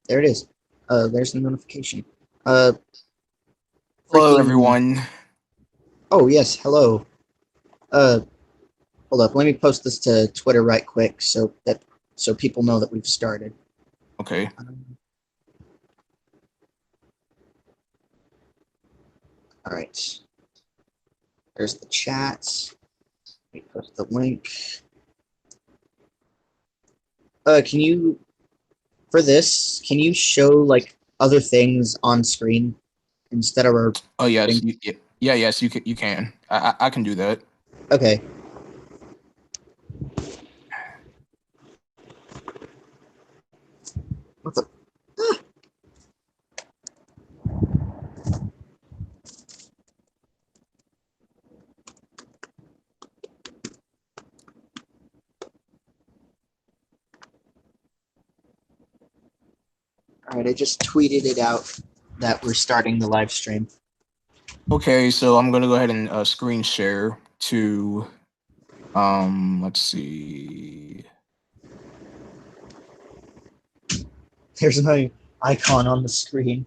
There it is. There's the notification. Uh, Hello, freaking. everyone. Oh yes, hello. Uh, hold up. Let me post this to Twitter right quick so people know that we've started. Okay. Um, all right. There's the chat. Let me post the link. Can you for this? Can you show like other things on screen instead of our Oh yes, thing? yes, you can. You can. I can do that. Okay. What the? All right. I just tweeted it out that we're starting the live stream. Okay, so I'm gonna go ahead and screen share to. Let's see. There's my icon on the screen.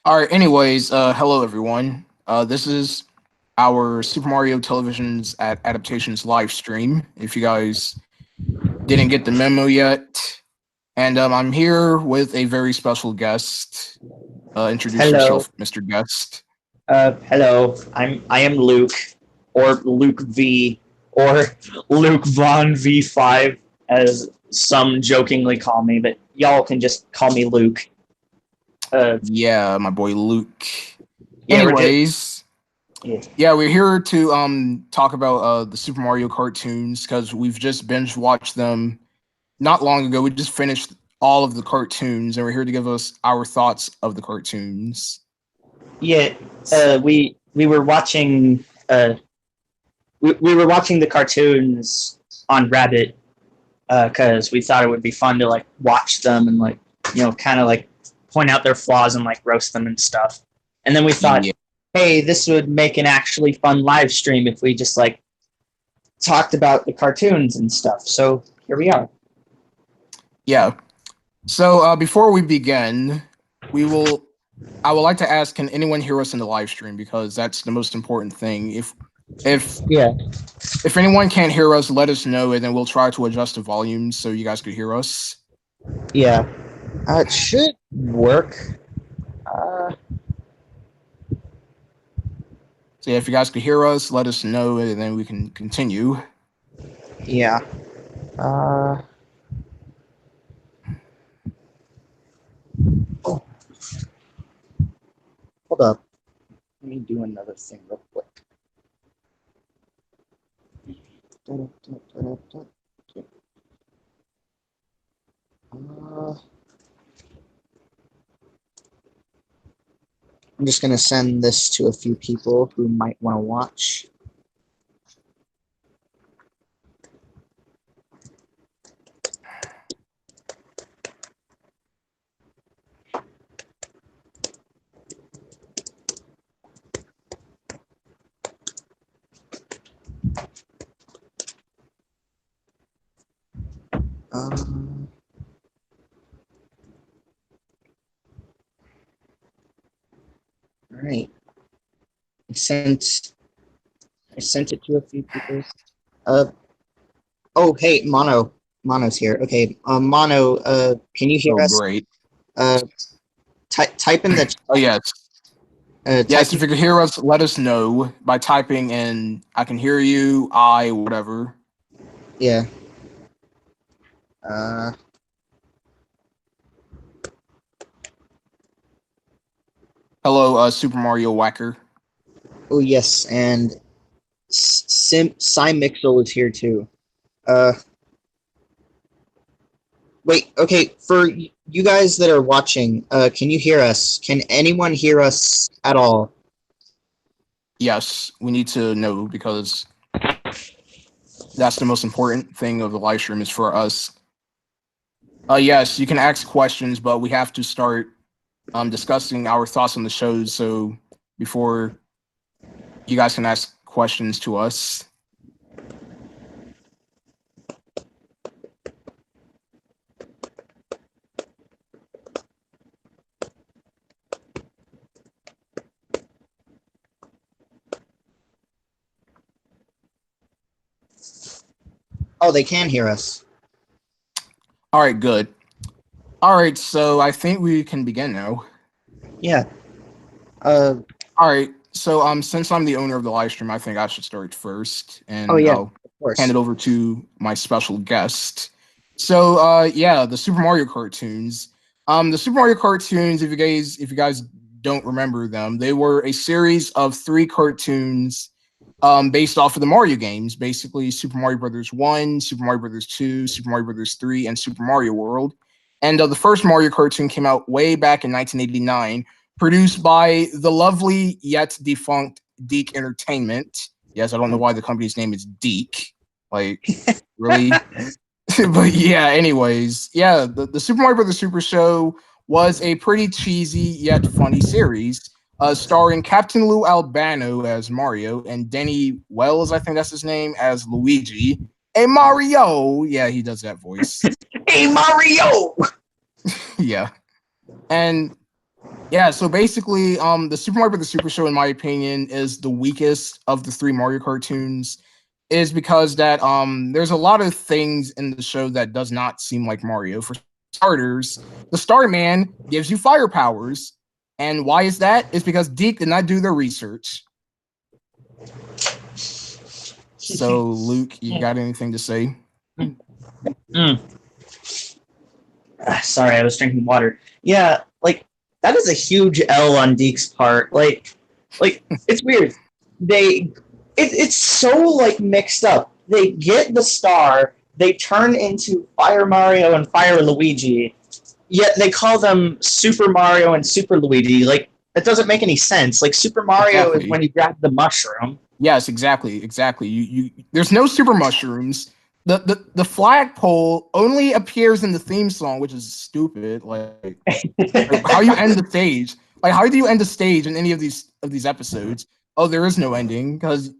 All right. Anyways, hello everyone. This is our Super Mario Television's Adaptations live stream. If you guys didn't get the memo yet, and I'm here with a very special guest. Introduce Hello. yourself, Mr. Guest. Hello. I am Luke, or Luke V, or Luke Von V5, as some jokingly call me, but y'all can just call me Luke. Uh, Yeah, my boy Luke. yeah, we're just Anyways, yeah, yeah, we're here to talk about the Super Mario cartoons because we've just binge watched them not long ago. We just finished all of the cartoons, and we're here to give us our thoughts of the cartoons. yeah. We were watching we were watching the cartoons on Rabbit because we thought it would be fun to like watch them and like kind of like point out their flaws and like roast them and stuff. And then we thought, Yeah, hey, this would make an actually fun live stream if we just like talked about the cartoons and stuff. So here we are. yeah. So before we begin, we will. I would like to ask: can anyone hear us in the live stream? Because that's the most important thing. If Yeah, if anyone can't hear us, let us know, and then we'll try to adjust the volume so you guys could hear us. yeah. It should work. Uh, So yeah, if you guys could hear us, let us know, and then we can continue. yeah. Uh, oh, hold up. Let me do another thing real quick. Uh, I'm just gonna send this to a few people who might want to watch. Um, all right. I sent I sent it to a few people. Uh oh, hey, Mono's here. Okay, Mono, can you hear Oh, us? great. Uh, type in the Oh chat. yes, Type yes. in. If you could hear us, let us know by typing in "I can hear you," whatever. Yeah. Uh, Hello, Super Mario Whacker. oh yes, and Cy Mixel is here too. Uh, wait. Okay, for you guys that are watching, can you hear us? Can anyone hear us at all? Yes, we need to know because that's the most important thing of the live stream is for us. Yes, you can ask questions, but we have to start discussing our thoughts on the shows. So before you guys can ask questions to us. Oh, they can hear us. All right, good. All right, so I think we can begin now. Yeah. Uh. All right, so since I'm the owner of the live stream, I think I should start first, Oh and yeah. I'll Of hand course. it over to my special guest. So yeah, the Super Mario cartoons. The Super Mario cartoons, if you guys don't remember them, they were a series of 3 cartoons based off of the Mario games, basically Super Mario Brothers 1, Super Mario Brothers 2, Super Mario Brothers 3, and Super Mario World. And the first Mario cartoon came out way back in 1989, produced by the lovely yet defunct Deke Entertainment. Yes, I don't know why the company's name is Deke. Like, really? But yeah, anyways, yeah, the Super Mario Brothers Super Show was a pretty cheesy yet funny series, starring Captain Lou Albano as Mario and Denny Wells, I think that's his name, as Luigi. Hey Mario, yeah, he does that voice. Hey Mario. Yeah, and yeah, so basically, the Super Mario Brothers Super Show, in my opinion, is the weakest of the 3 Mario cartoons. Is because that there's a lot of things in the show that does not seem like Mario. For starters, the Starman gives you fire powers, and why is that? It's because Deke did not do their research. So, Luke, you got anything to say? Mm. Sorry, I was drinking water. Yeah, like that is a huge L on Deke's part. Like it's weird. It's so like mixed up. They get the star, they turn into Fire Mario and Fire Luigi, yet they call them Super Mario and Super Luigi. Like that doesn't make any sense. Like Super Mario is Exactly. when you grab the mushroom. Yes, exactly. You there's no super mushrooms. The flagpole only appears in the theme song, which is stupid. Like how you end the stage? Like how do you end the stage in any of these episodes? Oh, there is no ending because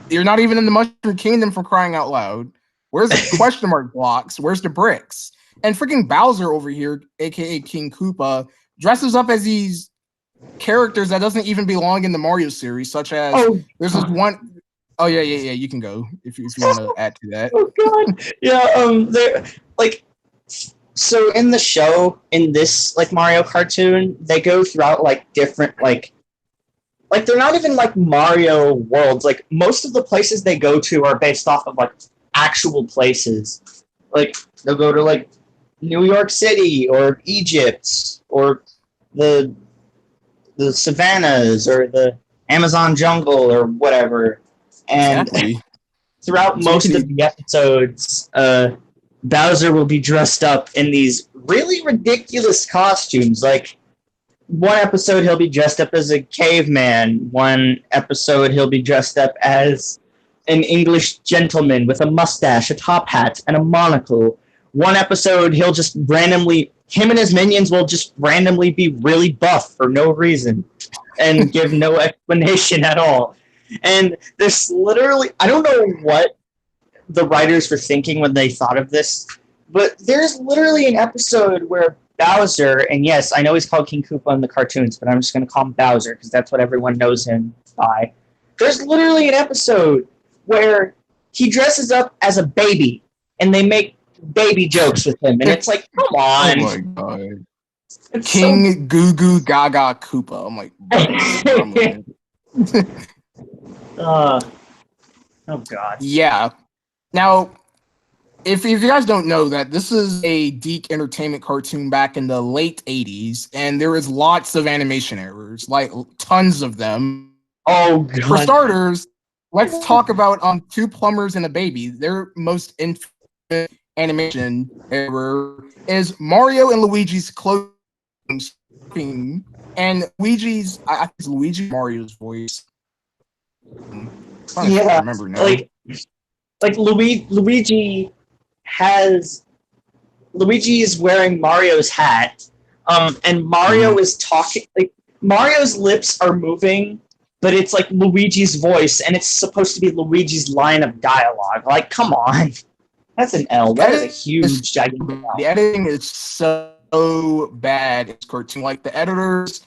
you're not even in the Mushroom Kingdom, for crying out loud. Where's the question mark blocks? Where's the bricks? And freaking Bowser over here, aka King Koopa, dresses up as these characters that doesn't even belong in the Mario series, such as Oh, there's this one. Oh yeah. You can go if you want to add to that. oh god. Yeah, they're like so in the show, in this like Mario cartoon, they go throughout like different like they're not even like Mario worlds. Like most of the places they go to are based off of like actual places. Like they'll go to like New York City or Egypt or the the savannas or the Amazon jungle or whatever. And Exactly. throughout So you most can of the episodes, Bowser will be dressed up in these really ridiculous costumes. Like one episode, he'll be dressed up as a caveman. One episode, he'll be dressed up as an English gentleman with a mustache, a top hat, and a monocle. One episode, he'll just randomly, him and his minions will just randomly be really buff for no reason and give no explanation at all. And there's literally, I don't know what the writers were thinking when they thought of this, but there's literally an episode where Bowser, and yes, I know he's called King Koopa in the cartoons, but I'm just going to call him Bowser because that's what everyone knows him by. There's literally an episode where he dresses up as a baby, and they make baby jokes with him, and it's like, come oh on. my god. It's King Goo Goo Gaga Koopa. I'm like, bro, I'm with it. uh, oh, God. Yeah. Now, if you guys don't know that this is a Deke Entertainment cartoon back in the late 80s, and there is lots of animation errors, like tons of them. Oh, For God. starters, let's talk about 2 plumbers and a baby. Their most infamous animation error is Mario and Luigi's clothing, and Luigi's I think it's Luigi Mario's voice. I'm trying to Yeah, remember now. like Luigi has Luigi is wearing Mario's hat, and Mario is talking. Like Mario's lips are moving, but it's like Luigi's voice, and it's supposed to be Luigi's line of dialogue. Like, come on, that's an L. That is a huge, gigantic The L. editing is so bad. It's cartoon. Like the editors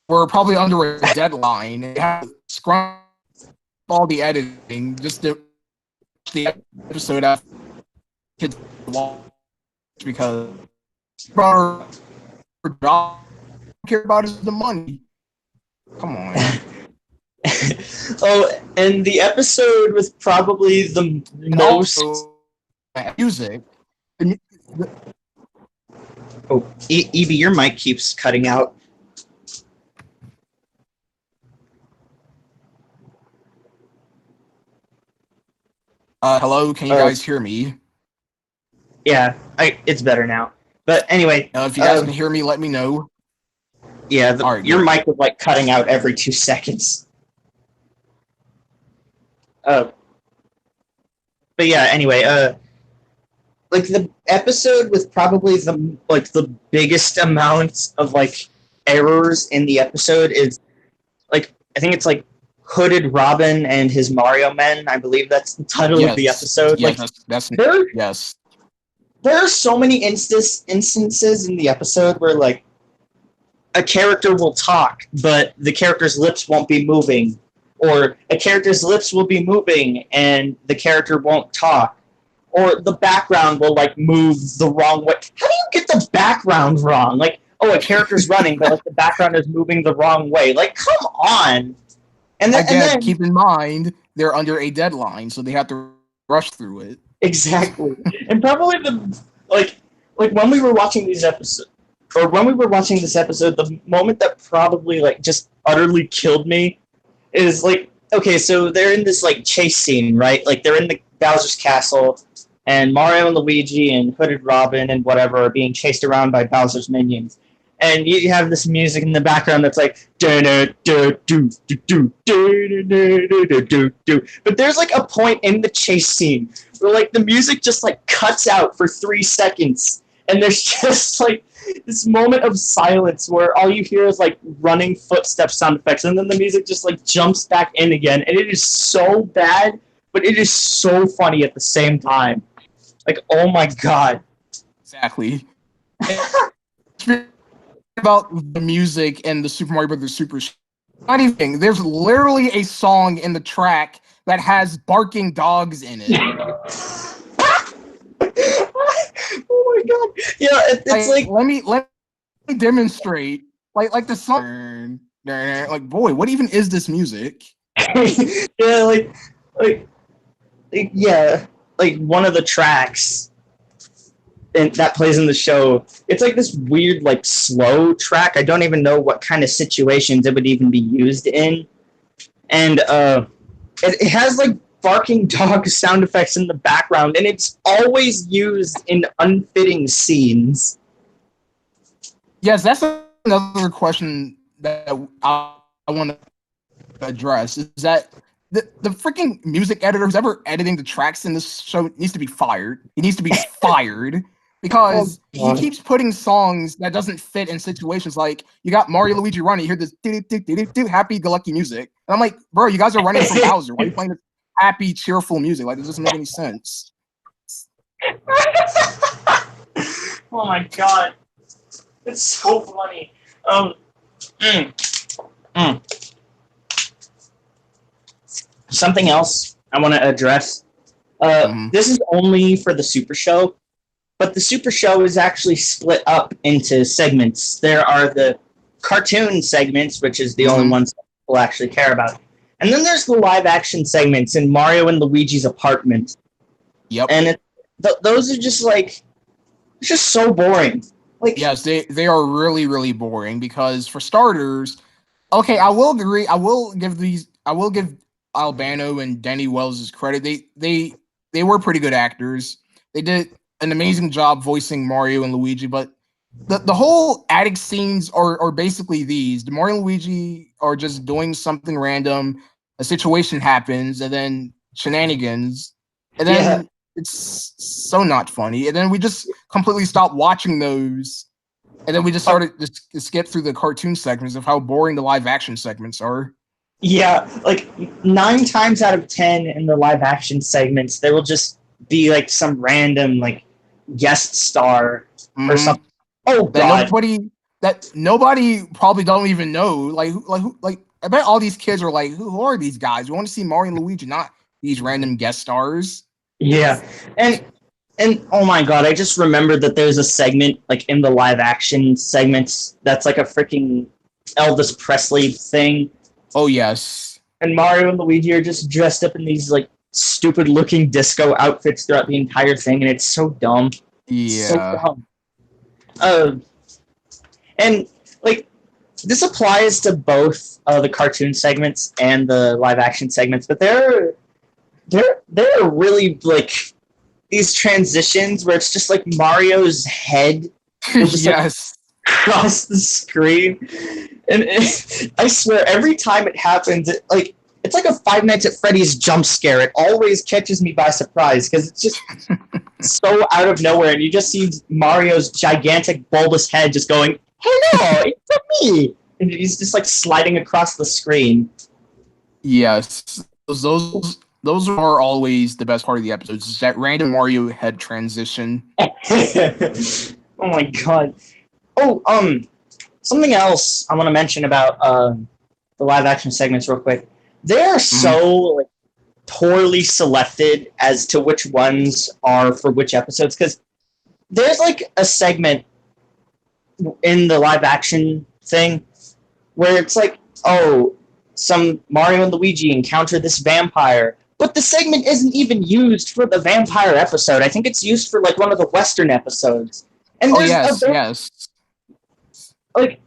were probably under a deadline. They had to scrunch all the editing just to the episode after kids watch because brother don't care about is the money. Come on. Oh, and the episode with probably the And most. also music. Oh, Evie, your mic keeps cutting out. Hello, can you guys hear me? Yeah, it's better now. But anyway, If you guys can hear me, let me know. Yeah, right, your mic was like cutting out every 2 seconds. But yeah, anyway, like the episode with probably the biggest amount of like errors in the episode is like I think it's like Hooded Robin and his Mario Men. I believe that's the title of the episode. Yes, like that's yes. There are so many instances in the episode where like a character will talk, but the character's lips won't be moving, or a character's lips will be moving and the character won't talk, or the background will like move the wrong way. How do you get the background wrong? Like, oh, a character's running, but like the background is moving the wrong way. Like, come on. And then keep in mind they're under a deadline, so they have to rush through it. Exactly. And probably the like when we were watching these episodes, or when we were watching this episode, the moment that probably like just utterly killed me is like, okay, so they're in this like chase scene, right? Like they're in the Bowser's castle, and Mario and Luigi and Hooded Robin and whatever are being chased around by Bowser's minions. And you have this music in the background that's like but there's like a point in the chase scene where like the music just like cuts out for 3 seconds, and there's just like this moment of silence where all you hear is like running footsteps sound effects, and then the music just like jumps back in again, and it is so bad, but it is so funny at the same time. Like, oh my god. Exactly. About the music and the Super Mario Brothers Super Show. Not even. There's literally a song in the track that has barking dogs in it. Oh my god! Yeah, it's like let me demonstrate. Like the song. Like, boy, what even is this music? Yeah, like yeah, like one of the tracks that plays in the show, it's like this weird like slow track. I don't even know what kind of situations it would even be used in, and it has like barking dog sound effects in the background, and it's always used in unfitting scenes. Yes, that's another question that I want to address, is that the freaking music editor who's ever editing the tracks in this show needs to be fired. He needs to be fired. Because he keeps putting songs that doesn't fit in situations. Like, you got Mario Luigi running, you hear this happy-go-lucky music. And I'm like, bro, you guys are running from Bowser. Why are you playing this happy, cheerful music? Like, it doesn't make any sense. Oh my god. It's so funny. Something else I want to address. This is only for the Super Show. But the Super Show is actually split up into segments. There are the cartoon segments, which is the only ones people actually care about. And then there's the live-action segments in Mario and Luigi's apartment. Yep. And those are just like, it's just so boring. Like, yes, they are really, really boring because, for starters, okay, I will agree. I will give Albano and Danny Wells credit. They were pretty good actors. They did an amazing job voicing Mario and Luigi, but the whole attic scenes are basically these. The Mario and Luigi are just doing something random, a situation happens, and then shenanigans, and then it's so not funny. And then we just completely stopped watching those, and then we just started to skip through the cartoon segments of how boring the live action segments are. Yeah, like 9 times out of 10 in the live action segments, there will just be like some random like guest star or something. Oh god, that nobody probably don't even know. Like I bet all these kids are like, who are these guys? We want to see Mario and Luigi, not these random guest stars. Yeah, and oh my god, I just remembered that there's a segment like in the live action segments that's like a freaking Elvis Presley thing, Oh yes. and Mario and Luigi are just dressed up in these like stupid looking disco outfits throughout the entire thing, and it's so dumb, so Yeah. dumb. Uh, and like this applies to both the cartoon segments and the live action segments, but there are really like these transitions where it's just like Mario's head will just like Yes. cross the screen, and I swear every time it happens, it's like a Five Nights at Freddy's jump scare. It always catches me by surprise because it's just so out of nowhere, and you just see Mario's gigantic bulbous head just going, "Hello, it's me," and he's just like sliding across the screen. Yes. Those are always the best part of the episodes. Is that random Mario head transition. Oh my god. Oh, something else I want to mention about the live action segments real quick. They are so like poorly selected as to which ones are for which episodes because there's like a segment in the live action thing where it's like, oh, some Mario and Luigi encounter this vampire, but the segment isn't even used for the vampire episode. I think it's used for like one of the Western episodes. And Oh there's yes, yes. like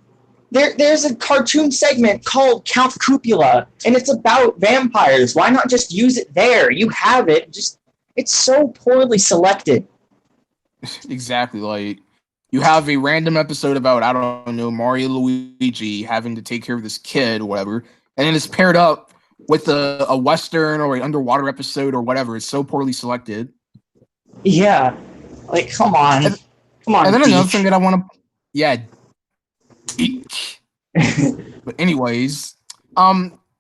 there's a cartoon segment called Count Cupula, and it's about vampires. Why not just use it there? You have it. Just it's so poorly selected. Exactly. Like you have a random episode about, I don't know, Mario Luigi having to take care of this kid or whatever, and then it's paired up with a Western or an underwater episode or whatever. It's so poorly selected. Yeah, like come on, And, come on, and then another thing Peach. that I want to, yeah. But anyways,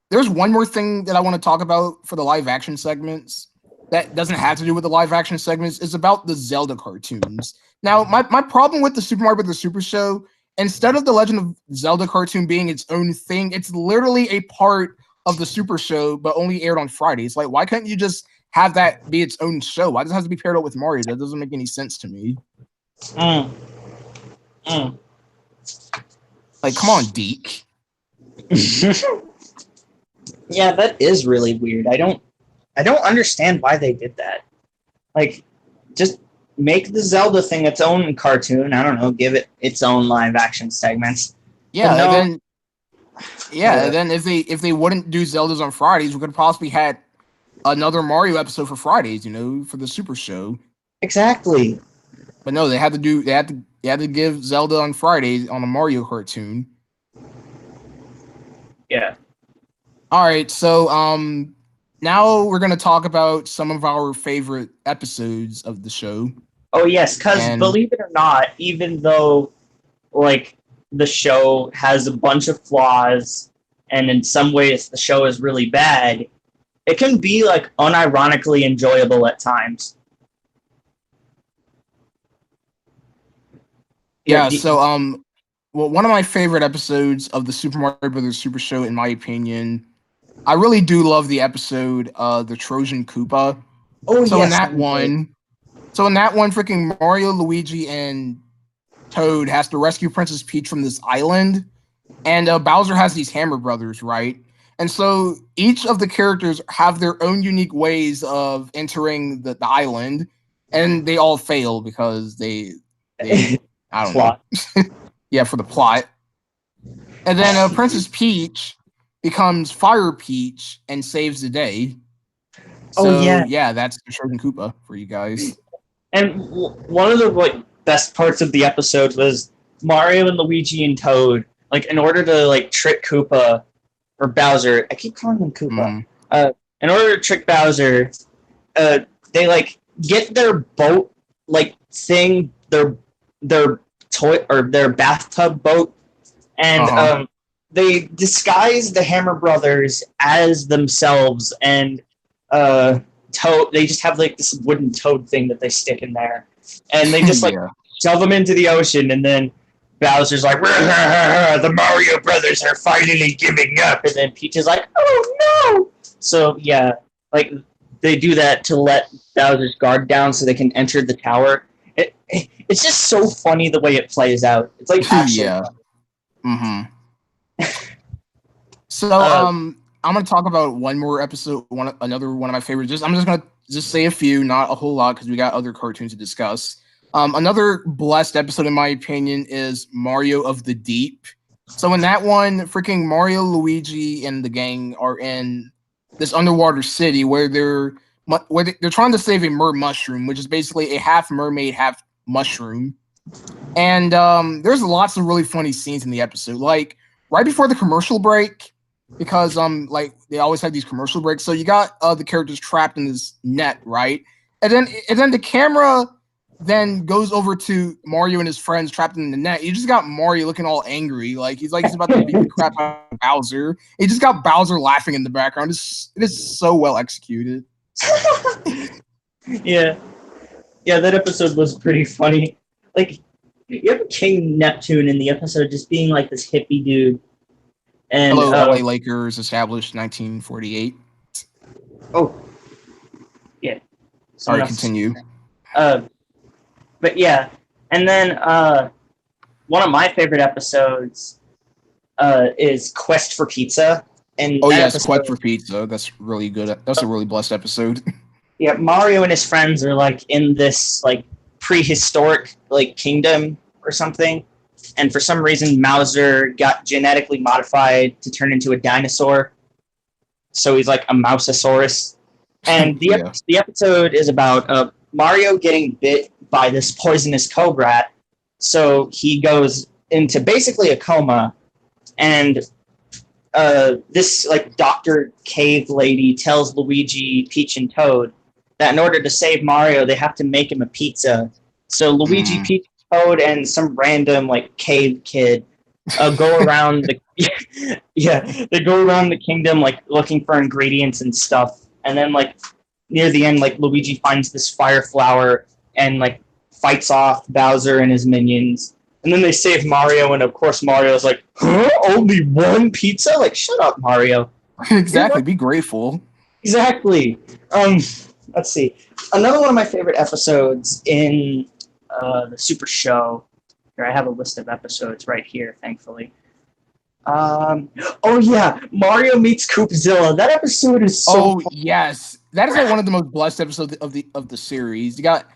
there's one more thing that I want to talk about for the live action segments that doesn't have to do with the live action segments. Is about the Zelda cartoons. Now, my problem with the Super Mario Bros. Super Show, instead of the Legend of Zelda cartoon being its own thing, it's literally a part of the Super Show, but only aired on Fridays. Like, why couldn't you just have that be its own show? Why does it have to be paired up with Mario? That doesn't make any sense to me. Mm, mm. Like, come on, Deke. Yeah, that is really weird. I don't understand why they did that. Like, just make the Zelda thing its own cartoon. I don't know, give it its own live action segments. But Yeah, and no, then and then if they wouldn't do Zeldas on Fridays, we could possibly had another Mario episode for Fridays, for the Super Show. exactly. But no, they had to give Zelda on Fridays on a Mario cartoon. Yeah. All right, so now we're gonna talk about some of our favorite episodes of the show. Oh yes, because And believe it or not, even though like the show has a bunch of flaws, and in some ways the show is really bad, it can be like unironically enjoyable at times. yeah, so well, one of my favorite episodes of the Super Mario Brothers Super Show, in my opinion, I really do love the episode, the Trojan Koopa. Oh So in yes, that one, freaking Mario, Luigi, and Toad has to rescue Princess Peach from this island, and Bowser has these Hammer Brothers, right? And so each of the characters have their own unique ways of entering the island, and they all fail because they I don't plot. know. Yeah, for the plot. And then Princess Peach becomes Fire Peach and saves the day. Oh So yeah, that's the Trojan Koopa for you guys. and one of the like best parts of the episode was Mario and Luigi and Toad. Like in order to like trick Koopa or Bowser, I keep calling him Koopa. Mm. In order to trick Bowser, they like get their boat like thing, their toy or their bathtub boat, and they disguise the Hammer Brothers as themselves, and Toad. They just have like this wooden toad thing that they stick in there, and they just like Yeah. shove them into the ocean, and then Bowser's like, the Mario Brothers are finally giving up, and then Peach is like, oh no. So yeah, like they do that to let Bowser's guard down so they can enter the tower. It's just so funny the way it plays out. It's like actually Yeah. funny. Mm-hmm. So Uh, I'm gonna talk about one more episode, another one of my favorites. I'm just gonna say a few, not a whole lot, because we got other cartoons to discuss. Another blessed episode, in my opinion, is Mario of the Deep. So in that one, freaking Mario, Luigi, and the gang are in this underwater city where they're trying to save a mer mushroom, which is basically a half mermaid, half mushroom. And there's lots of really funny scenes in the episode, like right before the commercial break, because like they always have these commercial breaks. So you got the characters trapped in this net, right? And then the camera then goes over to Mario and his friends trapped in the net. You just got Mario looking all angry, like he's about to beat the crap out of Bowser. You just got Bowser laughing in the background. It is so well executed. yeah, yeah, that episode was pretty funny. Like, you have King Neptune in the episode just being like this hippie dude, and Hello, LA Lakers, established 1948. oh yeah, Sorry, someone else. continue. Uh, but yeah, and then one of my favorite episodes is Quest for Pizza, and Oh that yes, Quest episode, for Pizza. That's really good. That's a really blessed episode. yeah, Mario and his friends are like in this like prehistoric like kingdom or something, and for some reason Mauser got genetically modified to turn into a dinosaur, so he's like a Mousesaurus. And Yeah. the episode is about Mario getting bit by this poisonous cobra, so he goes into basically a coma, and this like Doctor Cave lady tells Luigi, Peach, and Toad that in order to save Mario, they have to make him a pizza. So Luigi, Mm. Peach, Toad, and some random like cave kid go around the yeah, they go around the kingdom like looking for ingredients and stuff, and then like near the end, like Luigi finds this fire flower and like fights off Bowser and his minions. And then they save Mario, and of course Mario's like, "Huh? Only one pizza? Like, shut up, Mario." Exactly. Be grateful. Exactly. Let's see. Another one of my favorite episodes in the Super Show. Here, I have a list of episodes right here, thankfully. Oh yeah, Mario meets Coopzilla. That episode is so. Oh yes, that is like one of the most blessed episodes of the series. You got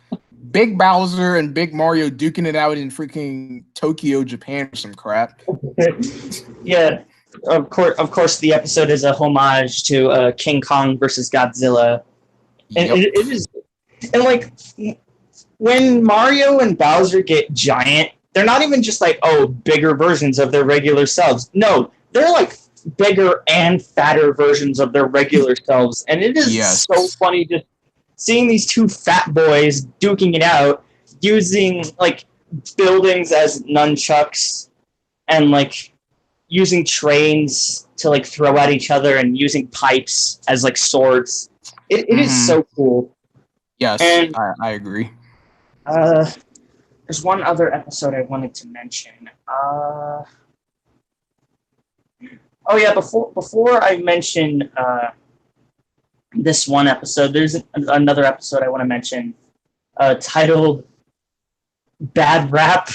Big Bowser and Big Mario duking it out in freaking Tokyo, Japan, or some crap. Yeah, of course, the episode is a homage to King Kong versus Godzilla, and Yep. it is, and like when Mario and Bowser get giant, they're not even just like bigger versions of their regular selves. No, they're like bigger and fatter versions of their regular selves, and it is Yes. so funny just seeing these two fat boys duking it out using like buildings as nunchucks and like using trains to like throw at each other and using pipes as like swords. It is so cool. Yes, And I agree. there's one other episode I wanted to mention. Oh yeah, before I mention this one episode, there's another episode I want to mention titled "Bad Rap."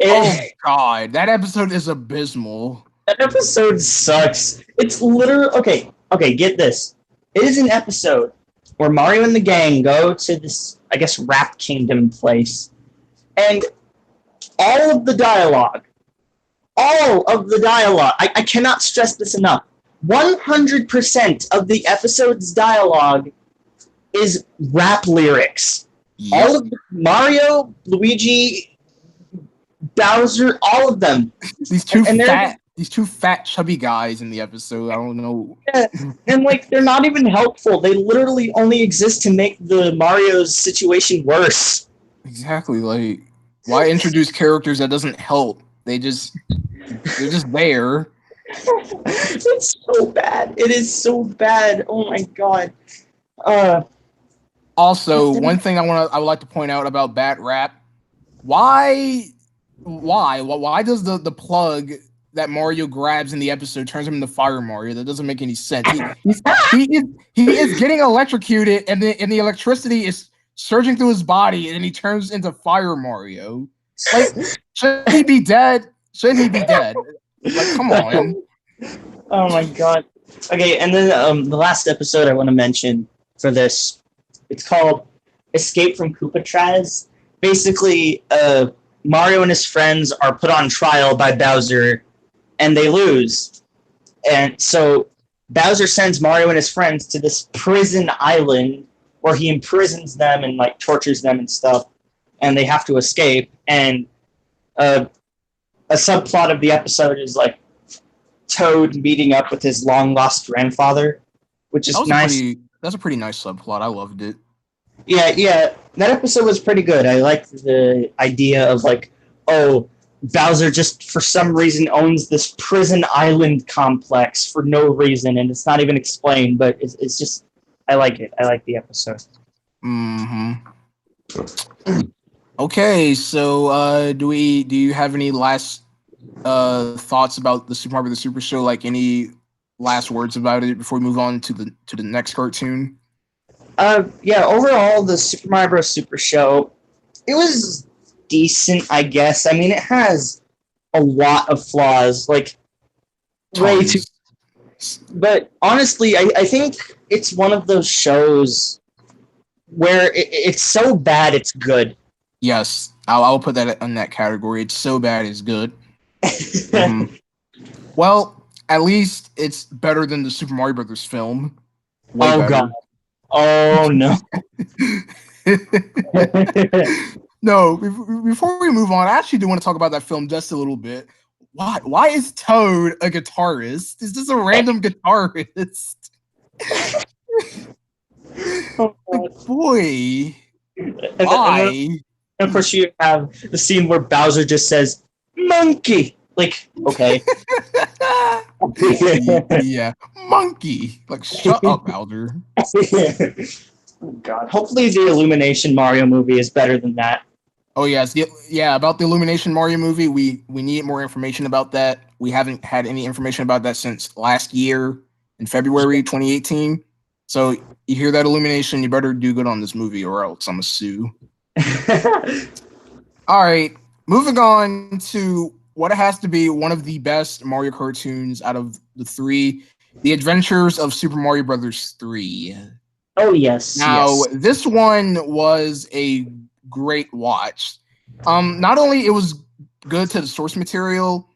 Oh god, that episode is abysmal. That episode sucks. It's literally okay. Okay, get this. It is an episode where Mario and the gang go to this, I guess, Rap Kingdom place, and all of the dialogue, I cannot stress this enough. 100% of the episode's dialogue is rap lyrics. Yep. All of Mario, Luigi, Bowser, all of them. These two fat chubby guys in the episode. I don't know. Yeah, and like they're not even helpful. They literally only exist to make the Mario's situation worse. Exactly. Like, why introduce characters that doesn't help? They're just there. It's so bad. It is so bad. Oh my god. Also, one thing I would like to point out about Bat Rap, why does the plug that Mario grabs in the episode turns him into Fire Mario. That doesn't make any sense. He is getting electrocuted, and the electricity is surging through his body, and he turns into Fire Mario. Like, should he be dead? Shouldn't he be dead? Like, come on. Oh my god. Okay, and then the last episode I want to mention for this, it's called Escape from Koopatraz. Basically, Mario and his friends are put on trial by Bowser, and they lose. And so Bowser sends Mario and his friends to this prison island where he imprisons them and like tortures them and stuff, and they have to escape. And a subplot of the episode is like Toad meeting up with his long lost grandfather, which is nice. That's a pretty nice subplot. I loved it. Yeah, that episode was pretty good. I liked the idea of like, oh, Bowser just for some reason owns this prison island complex for no reason, and it's not even explained. But it's just, I like it. I like the episode. Okay, so do you have any last thoughts about the Super Mario the Super Show? Like any last words about it before we move on to the next cartoon? Yeah. Overall, the Super Mario Bros. Super Show, it was decent, I guess. I mean, it has a lot of flaws, like way too. But honestly, I think it's one of those shows where it's so bad it's good. Yes, I'll put that in that category. It's so bad it's good. Well, at least it's better than the Super Mario Brothers film. Way better. God. Oh no. No, before we move on, I actually do want to talk about that film just a little bit. Why is Toad a guitarist? Is this a random guitarist? Oh, like, boy. Why? And of course, you have the scene where Bowser just says, "Monkey!" Like, okay. Yeah. Monkey! Like, shut up, Bowser. Oh, God. Hopefully the Illumination Mario movie is better than that. Oh, yes. Yeah, about the Illumination Mario movie, we need more information about that. We haven't had any information about that since last year in February 2018. So you hear that, Illumination, you better do good on this movie or else I'm a sue. All right, moving on to what has to be one of the best Mario cartoons out of the three, The Adventures of Super Mario Brothers 3. Oh, yes. Now, this one was a great watch. Not only it was good to the source material,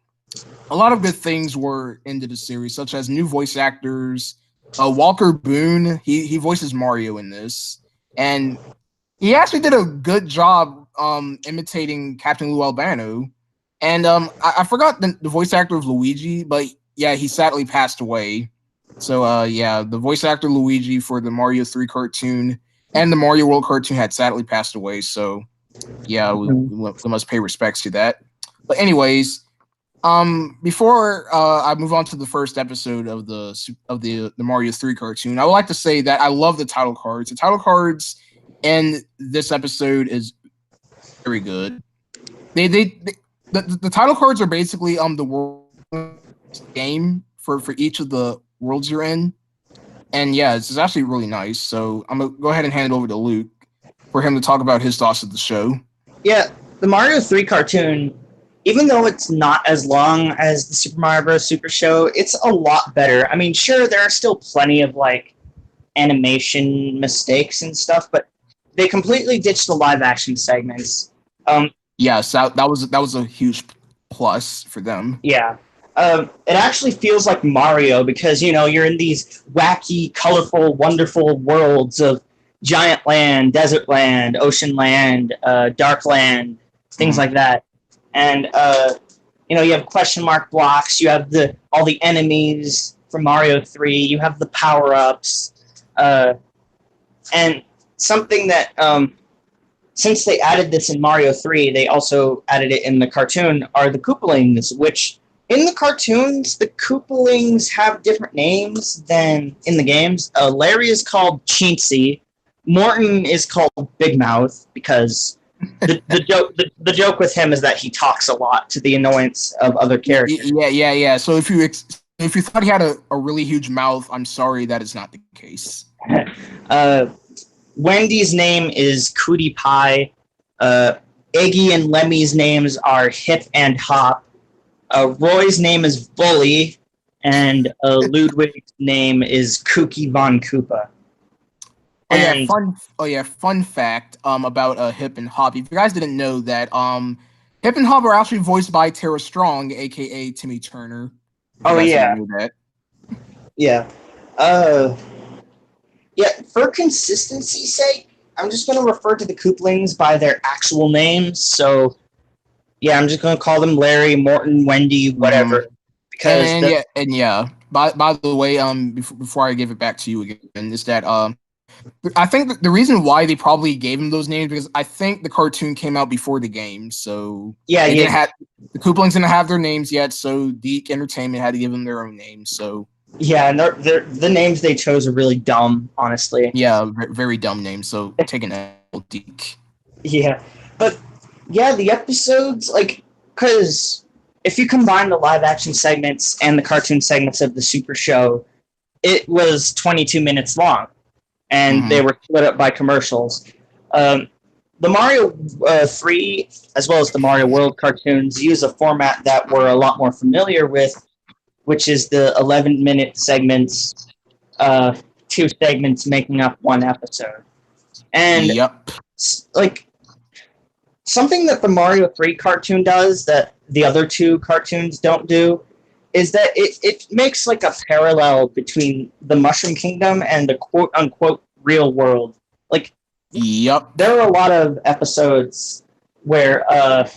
a lot of good things were into the series, such as new voice actors. Walker Boone, he voices Mario in this, and he actually did a good job imitating Captain Lou Albano. And I forgot the voice actor of Luigi, but yeah, he sadly passed away. So yeah, the voice actor Luigi for the Mario 3 cartoon and the Mario World cartoon had sadly passed away. So yeah, we must pay respects to that. But anyways, before I move on to the first episode of the Mario 3 cartoon, I would like to say that I love the title cards. The title cards in this episode is very good. The title cards are basically the world game for each of the worlds you're in, and yeah, it's actually really nice. So I'm gonna go ahead and hand it over to Luke for him to talk about his thoughts of the show. Yeah, the Mario 3 cartoon, even though it's not as long as the Super Mario Bros. Super Show, it's a lot better. I mean, sure, there are still plenty of like animation mistakes and stuff, but they completely ditched the live action segments. Yes, that was a huge plus for them. Yeah. It actually feels like Mario because, you know, you're in these wacky, colorful, wonderful worlds of giant land, desert land, ocean land, dark land, things like that. And, you know, you have question mark blocks, you have all the enemies from Mario 3, you have the power-ups, and something that, since they added this in Mario 3, they also added it in the cartoon, are the Koopalings, which in the cartoons, the Koopalings have different names than in the games. Larry is called Chintzy. Morton is called Big Mouth because The joke with him is that he talks a lot to the annoyance of other characters. Yeah. So if you thought he had a really huge mouth, I'm sorry, that is not the case. uh, Wendy's name is Cootie Pie. Iggy and Lemmy's names are Hip and Hop. Roy's name is Bully, and Ludwig's name is Kooky Von Koopa. And Fun fact about Hip and Hop. If you guys didn't know that, Hip and Hop are actually voiced by Tara Strong, aka Timmy Turner. If you guys didn't know that. Yeah. Yeah, for consistency's sake, I'm just going to refer to the Kooplings by their actual names. So, yeah, I'm just going to call them Larry, Morton, Wendy, whatever. Because By the way, before I give it back to you again, is that I think the reason why they probably gave him those names because I think the cartoon came out before the game, so the Kooplings didn't have their names yet, so Deke Entertainment had to give them their own names. So yeah, and the names they chose are really dumb, honestly. Yeah, very dumb names. So take an L, Deke. Yeah, but yeah, the episodes because if you combine the live action segments and the cartoon segments of the Super Show, it was 22 minutes long. And they were split up by commercials. The Mario 3, as well as the Mario World cartoons, use a format that we're a lot more familiar with, which is the 11-minute segments, 2 segments making up 1 episode. And something that the Mario 3 cartoon does that the other 2 cartoons don't do is that it makes a parallel between the Mushroom Kingdom and the quote-unquote real world. There are a lot of episodes where I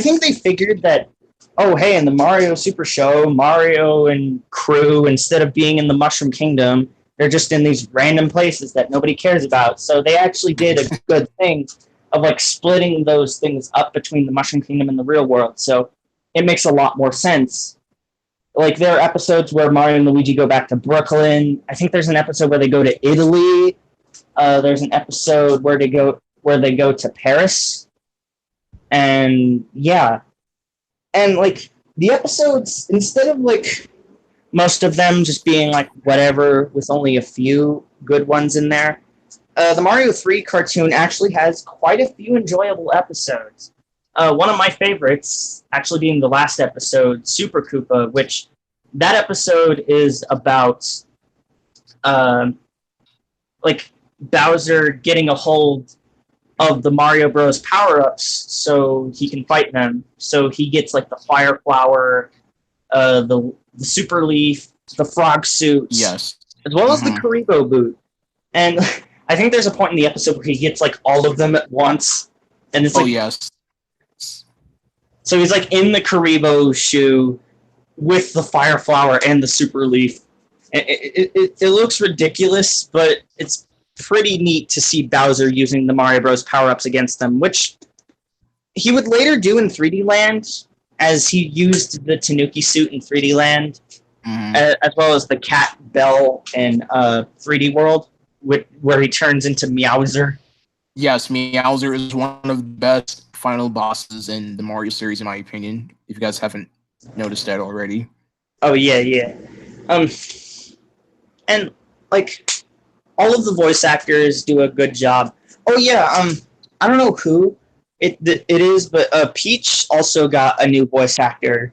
think they figured that, oh, hey, in the Mario Super Show, Mario and crew, instead of being in the Mushroom Kingdom, they're just in these random places that nobody cares about. So they actually did a good thing of splitting those things up between the Mushroom Kingdom and the real world. So it makes a lot more sense. There are episodes where Mario and Luigi go back to Brooklyn. I think there's an episode where they go to Italy. There's an episode where they go to Paris. And yeah. And the episodes, instead of most of them just being whatever with only a few good ones in there, the Mario 3 cartoon actually has quite a few enjoyable episodes. One of my favorites actually being the last episode, Super Koopa, which that episode is about Bowser getting a hold of the Mario Bros. Power-ups so he can fight them. So he gets the Fire Flower, the Super Leaf, the Frog Suits, yes, as well as the Karibo Boot. And I think there's a point in the episode where he gets all of them at once, and it's yes. So he's in the Karibo shoe with the Fire Flower and the Super Leaf. It looks ridiculous, but it's pretty neat to see Bowser using the Mario Bros. Power-ups against them, which he would later do in 3D Land, as he used the Tanuki suit in 3D Land, as well as the Cat Bell in 3D World, where he turns into Meowser. Yes, Meowser is one of the best final bosses in the Mario series, in my opinion. If you guys haven't noticed that already. Oh yeah. And all of the voice actors do a good job. Oh yeah, I don't know who it is, but Peach also got a new voice actor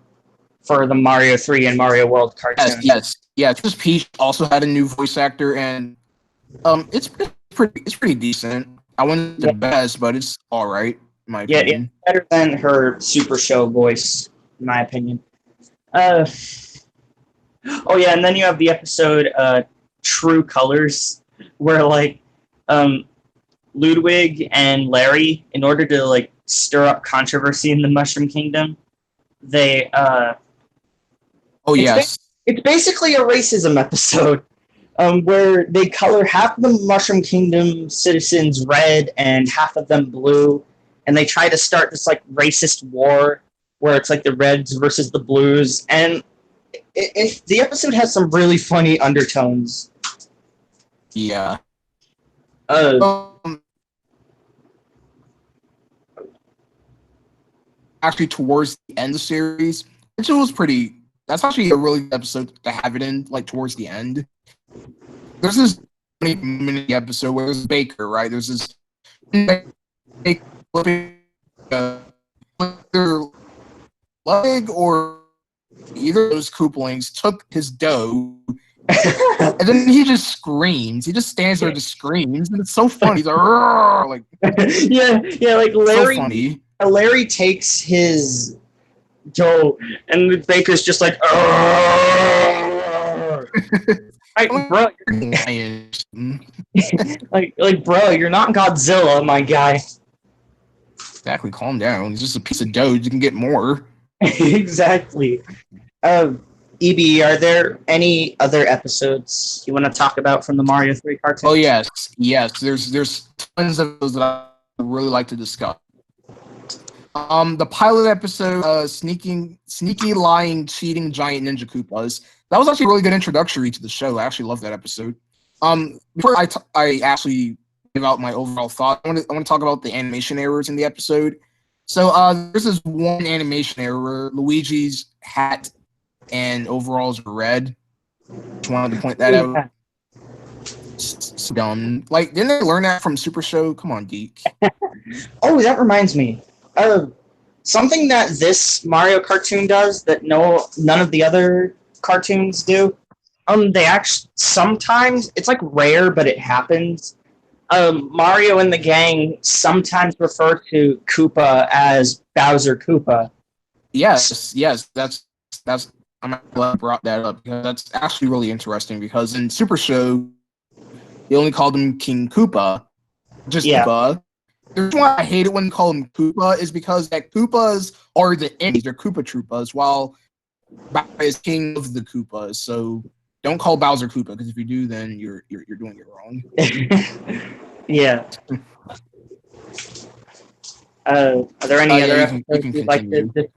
for the Mario 3 and Mario World cartoon. Yes. Just Peach also had a new voice actor, and it's pretty decent. I wouldn't the best, but it's all right in my opinion. Yeah, better than her Super Show voice, in my opinion. Oh yeah, and then you have the episode True Colors, where Ludwig and Larry, in order to stir up controversy in the Mushroom Kingdom, they it's basically a racism episode. Where they color half of the Mushroom Kingdom citizens red and half of them blue, and they try to start this racist war where it's the Reds versus the Blues, and the episode has some really funny undertones. Yeah. actually towards the end of the series, which was pretty. That's actually a really good episode to have it in, like towards the end. There's this funny moment in the episode where there's Baker, right? There's this Baker flipping their leg or either of those Koopalings took his dough, and then he just screams. He just stands there and just screams, and it's so funny. He's like yeah, like Larry. So funny. Larry takes his dough, and the Baker's just like, bro, like, bro, you're not Godzilla, my guy. Exactly, calm down. He's just a piece of dough. You can get more. Exactly. EB, are there any other episodes you want to talk about from the Mario 3 cartoon? Oh yes. There's tons of those that I really like to discuss. The pilot episode, sneaky, lying, cheating giant ninja Koopas. That was actually a really good introductory to the show. I actually love that episode. Before I actually give out my overall thought, I want to talk about the animation errors in the episode. So there's this one animation error. Luigi's hat and overalls are red. Just wanted to point that out. It's dumb. Like, didn't they learn that from Super Show? Come on, Deke. Oh, that reminds me. Something that this Mario cartoon does that none of the other cartoons do. They actually sometimes, it's like rare, but it happens. Mario and the gang sometimes refer to Koopa as Bowser Koopa. Yes, that's. I'm glad you brought that up because that's actually really interesting. Because in Super Show, they only called him King Koopa, just Koopa. The reason why I hate it when they call him Koopa is because that Koopas are the enemies. They're Koopa Troopas, while Bowser is king of the Koopas. So don't call Bowser Koopa, because if you do, then you're doing it wrong. Yeah. Are there any other episodes you'd like to?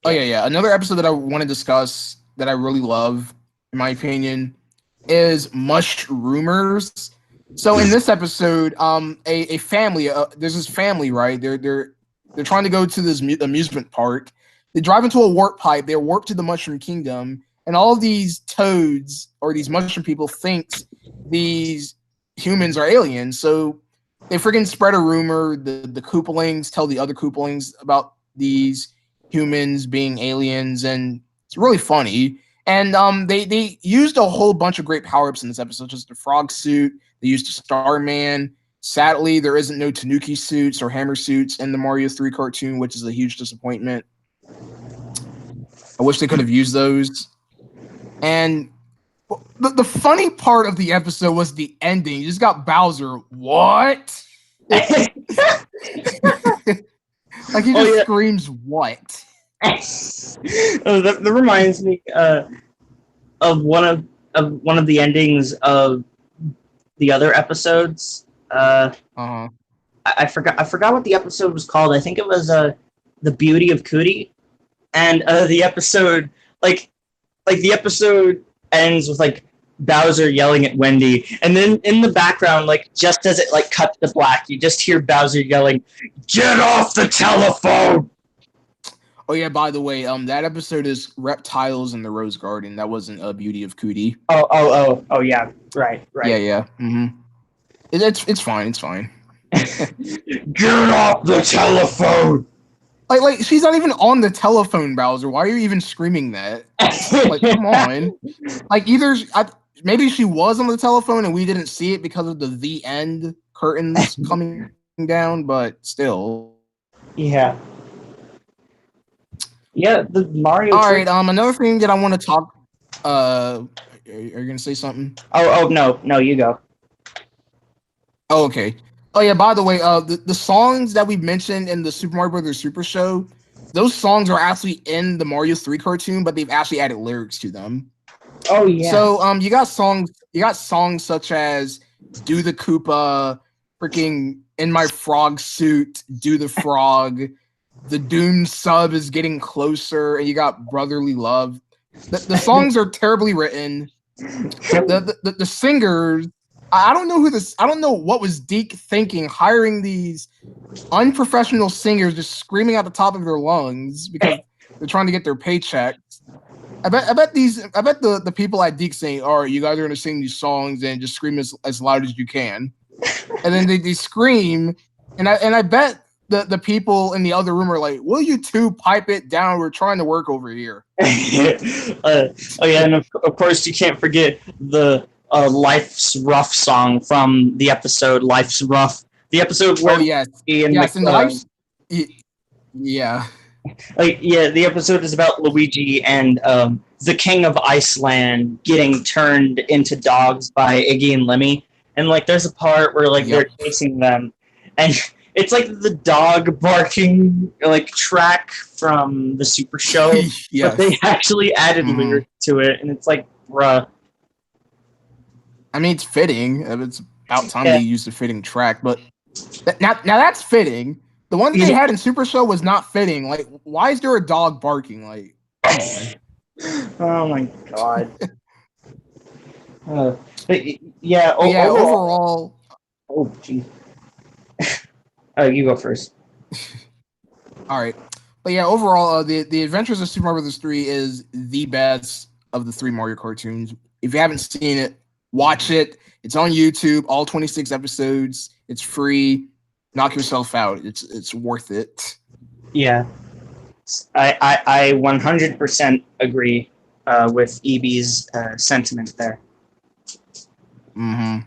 Another episode that I want to discuss that I really love, in my opinion, is Mushroomers. So in this episode, a family, there's this family, right? They're trying to go to this amusement park. They drive into a warp pipe. They're warped to the Mushroom Kingdom, and all of these toads or these mushroom people think these humans are aliens. So they freaking spread a rumor. The Koopalings tell the other Koopalings about these humans being aliens, and it's really funny. And they used a whole bunch of great power-ups in this episode, just the frog suit. They used a Starman. Sadly, there isn't no Tanuki suits or hammer suits in the Mario 3 cartoon, which is a huge disappointment. I wish they could have used those. And the funny part of the episode was the ending. You just got Bowser. What? Like he just screams, "What?" That reminds me of one of the endings of the other episodes. I forgot what the episode was called. I think it was The Beauty of Cootie, and the episode the episode ends with like Bowser yelling at Wendy, and then in the background, like just as it like cuts to black, you just hear Bowser yelling, "Get off the telephone!" Oh yeah, by the way, that episode is Reptiles in the Rose Garden. That wasn't a Beauty of Cootie. Oh yeah, right. Yeah. Mm-hmm. It's fine. It's fine. Get off the telephone! Like she's not even on the telephone, Bowser. Why are you even screaming that? Like, come on. Like maybe she was on the telephone and we didn't see it because of the end curtains coming down, but still. Yeah. Yeah, the Mario. All right. Another thing that I want to talk. Are you gonna say something? Oh no, you go. Oh, okay. Oh yeah. By the way, the songs that we mentioned in the Super Mario Brothers Super Show, those songs are actually in the Mario 3 cartoon, but they've actually added lyrics to them. Oh yeah. So you got songs such as "Do the Koopa," freaking "In My Frog Suit," "Do the Frog." The Doom sub is getting closer, and you got Brotherly Love. The songs are terribly written. The singers I don't know who this. I don't know what was Deke thinking, hiring these unprofessional singers just screaming at the top of their lungs because they're trying to get their paychecks. I bet the people at Deke saying, "All right, you guys are gonna sing these songs and just scream as loud as you can," and then they scream, and I bet the people in the other room are like, "Will you two pipe it down? We're trying to work over here." Oh yeah, and of course you can't forget the "Life's Rough" song from the episode "Life's Rough," the episode Oh where yes, in yes, and the life's yeah. the episode is about Luigi and the King of Iceland getting turned into dogs by Iggy and Lemmy, and like there's a part where like Yep. they're chasing them, and it's like the dog barking like track from the Super Show, but they Yes. actually added Mhm. lyrics to it, and it's like, bruh, I mean, it's fitting. It's about time they yeah, used a fitting track, but now that's fitting. The one that they yeah. had in Super Show was not fitting. Like, why is there a dog barking? Like, come on. Oh my god. Uh, but yeah, But yeah, overall, overall, oh geez. Oh, you go first. all right. But yeah, overall, the Adventures of Super Mario Bros. 3 is the best of the three Mario cartoons. If you haven't seen it, watch it. It's on YouTube, all 26 episodes. It's free. Knock yourself out. It's worth it. Yeah, I 100% agree with EB's sentiment there. Mm-hmm.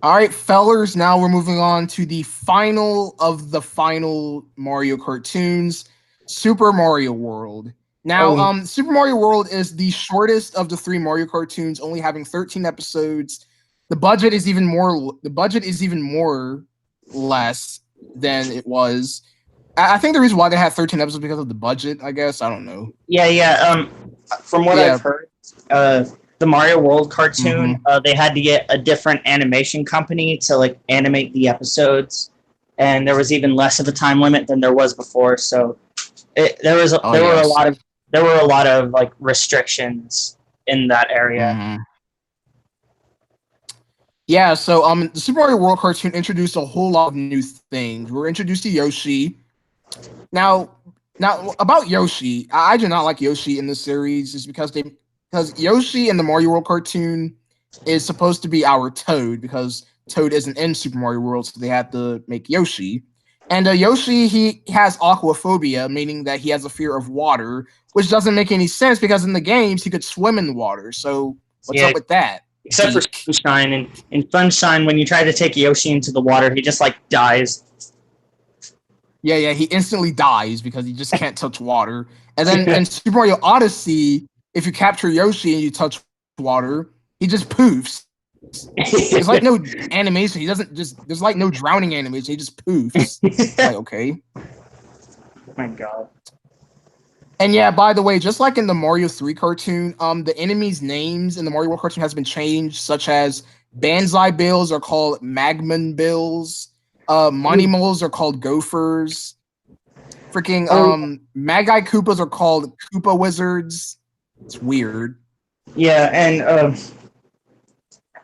All right, fellers. Now we're moving on to the final of the final Mario cartoons, Super Mario World. Now, Oh, Super Mario World is the shortest of the three Mario cartoons, only having 13 episodes. The budget is even more. The budget is even more less than it was. I think the reason why they had 13 episodes because of the budget. I guess I don't know. yeah, yeah. From what Yeah. I've heard, the Mario World cartoon, Mm-hmm. they had to get a different animation company to like animate the episodes, and there was even less of a time limit than there was before. So Oh there were a yes. lot of like restrictions in that area. Mm-hmm. Yeah, so the Super Mario World cartoon introduced a whole lot of new things. We were introduced to Yoshi. Now, now about Yoshi, I do not like Yoshi in this series, is because Yoshi in the Mario World cartoon is supposed to be our Toad because Toad isn't in Super Mario World, so they had to make Yoshi. And Yoshi, he has aquaphobia, meaning that he has a fear of water, which doesn't make any sense because in the games he could swim in the water. So what's Yeah, up with that, except for Deke? Sunshine. And in Sunshine, when you try to take Yoshi into the water, he just like dies. Yeah, yeah, he instantly dies because he just can't touch water. And then in Super Mario Odyssey, if you capture Yoshi and you touch water, he just poofs. There's like no animation. He doesn't just. There's like no drowning animation. He just poofs. Like okay. My God. And yeah, by the way, just like in the Mario 3 cartoon, the enemies' names in the Mario World cartoon has been changed, such as Banzai Bills are called Magman Bills, Money Moles are called Gophers, freaking Oh Magi Koopas are called Koopa Wizards. It's weird. yeah, and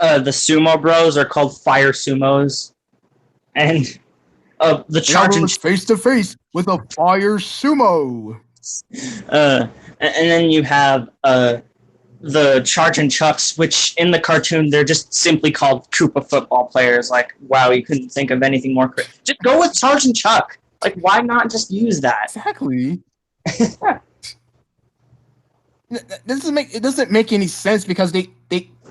the Sumo Bros are called Fire Sumos, and the And now Charge we're and face to face with a fire sumo. and then you have the Charge and Chucks, which in the cartoon they're just simply called Koopa football players. Like, wow, you couldn't think of anything more. Just go with Charge and Chuck. Like, why not just use that? Exactly. It doesn't make any sense because they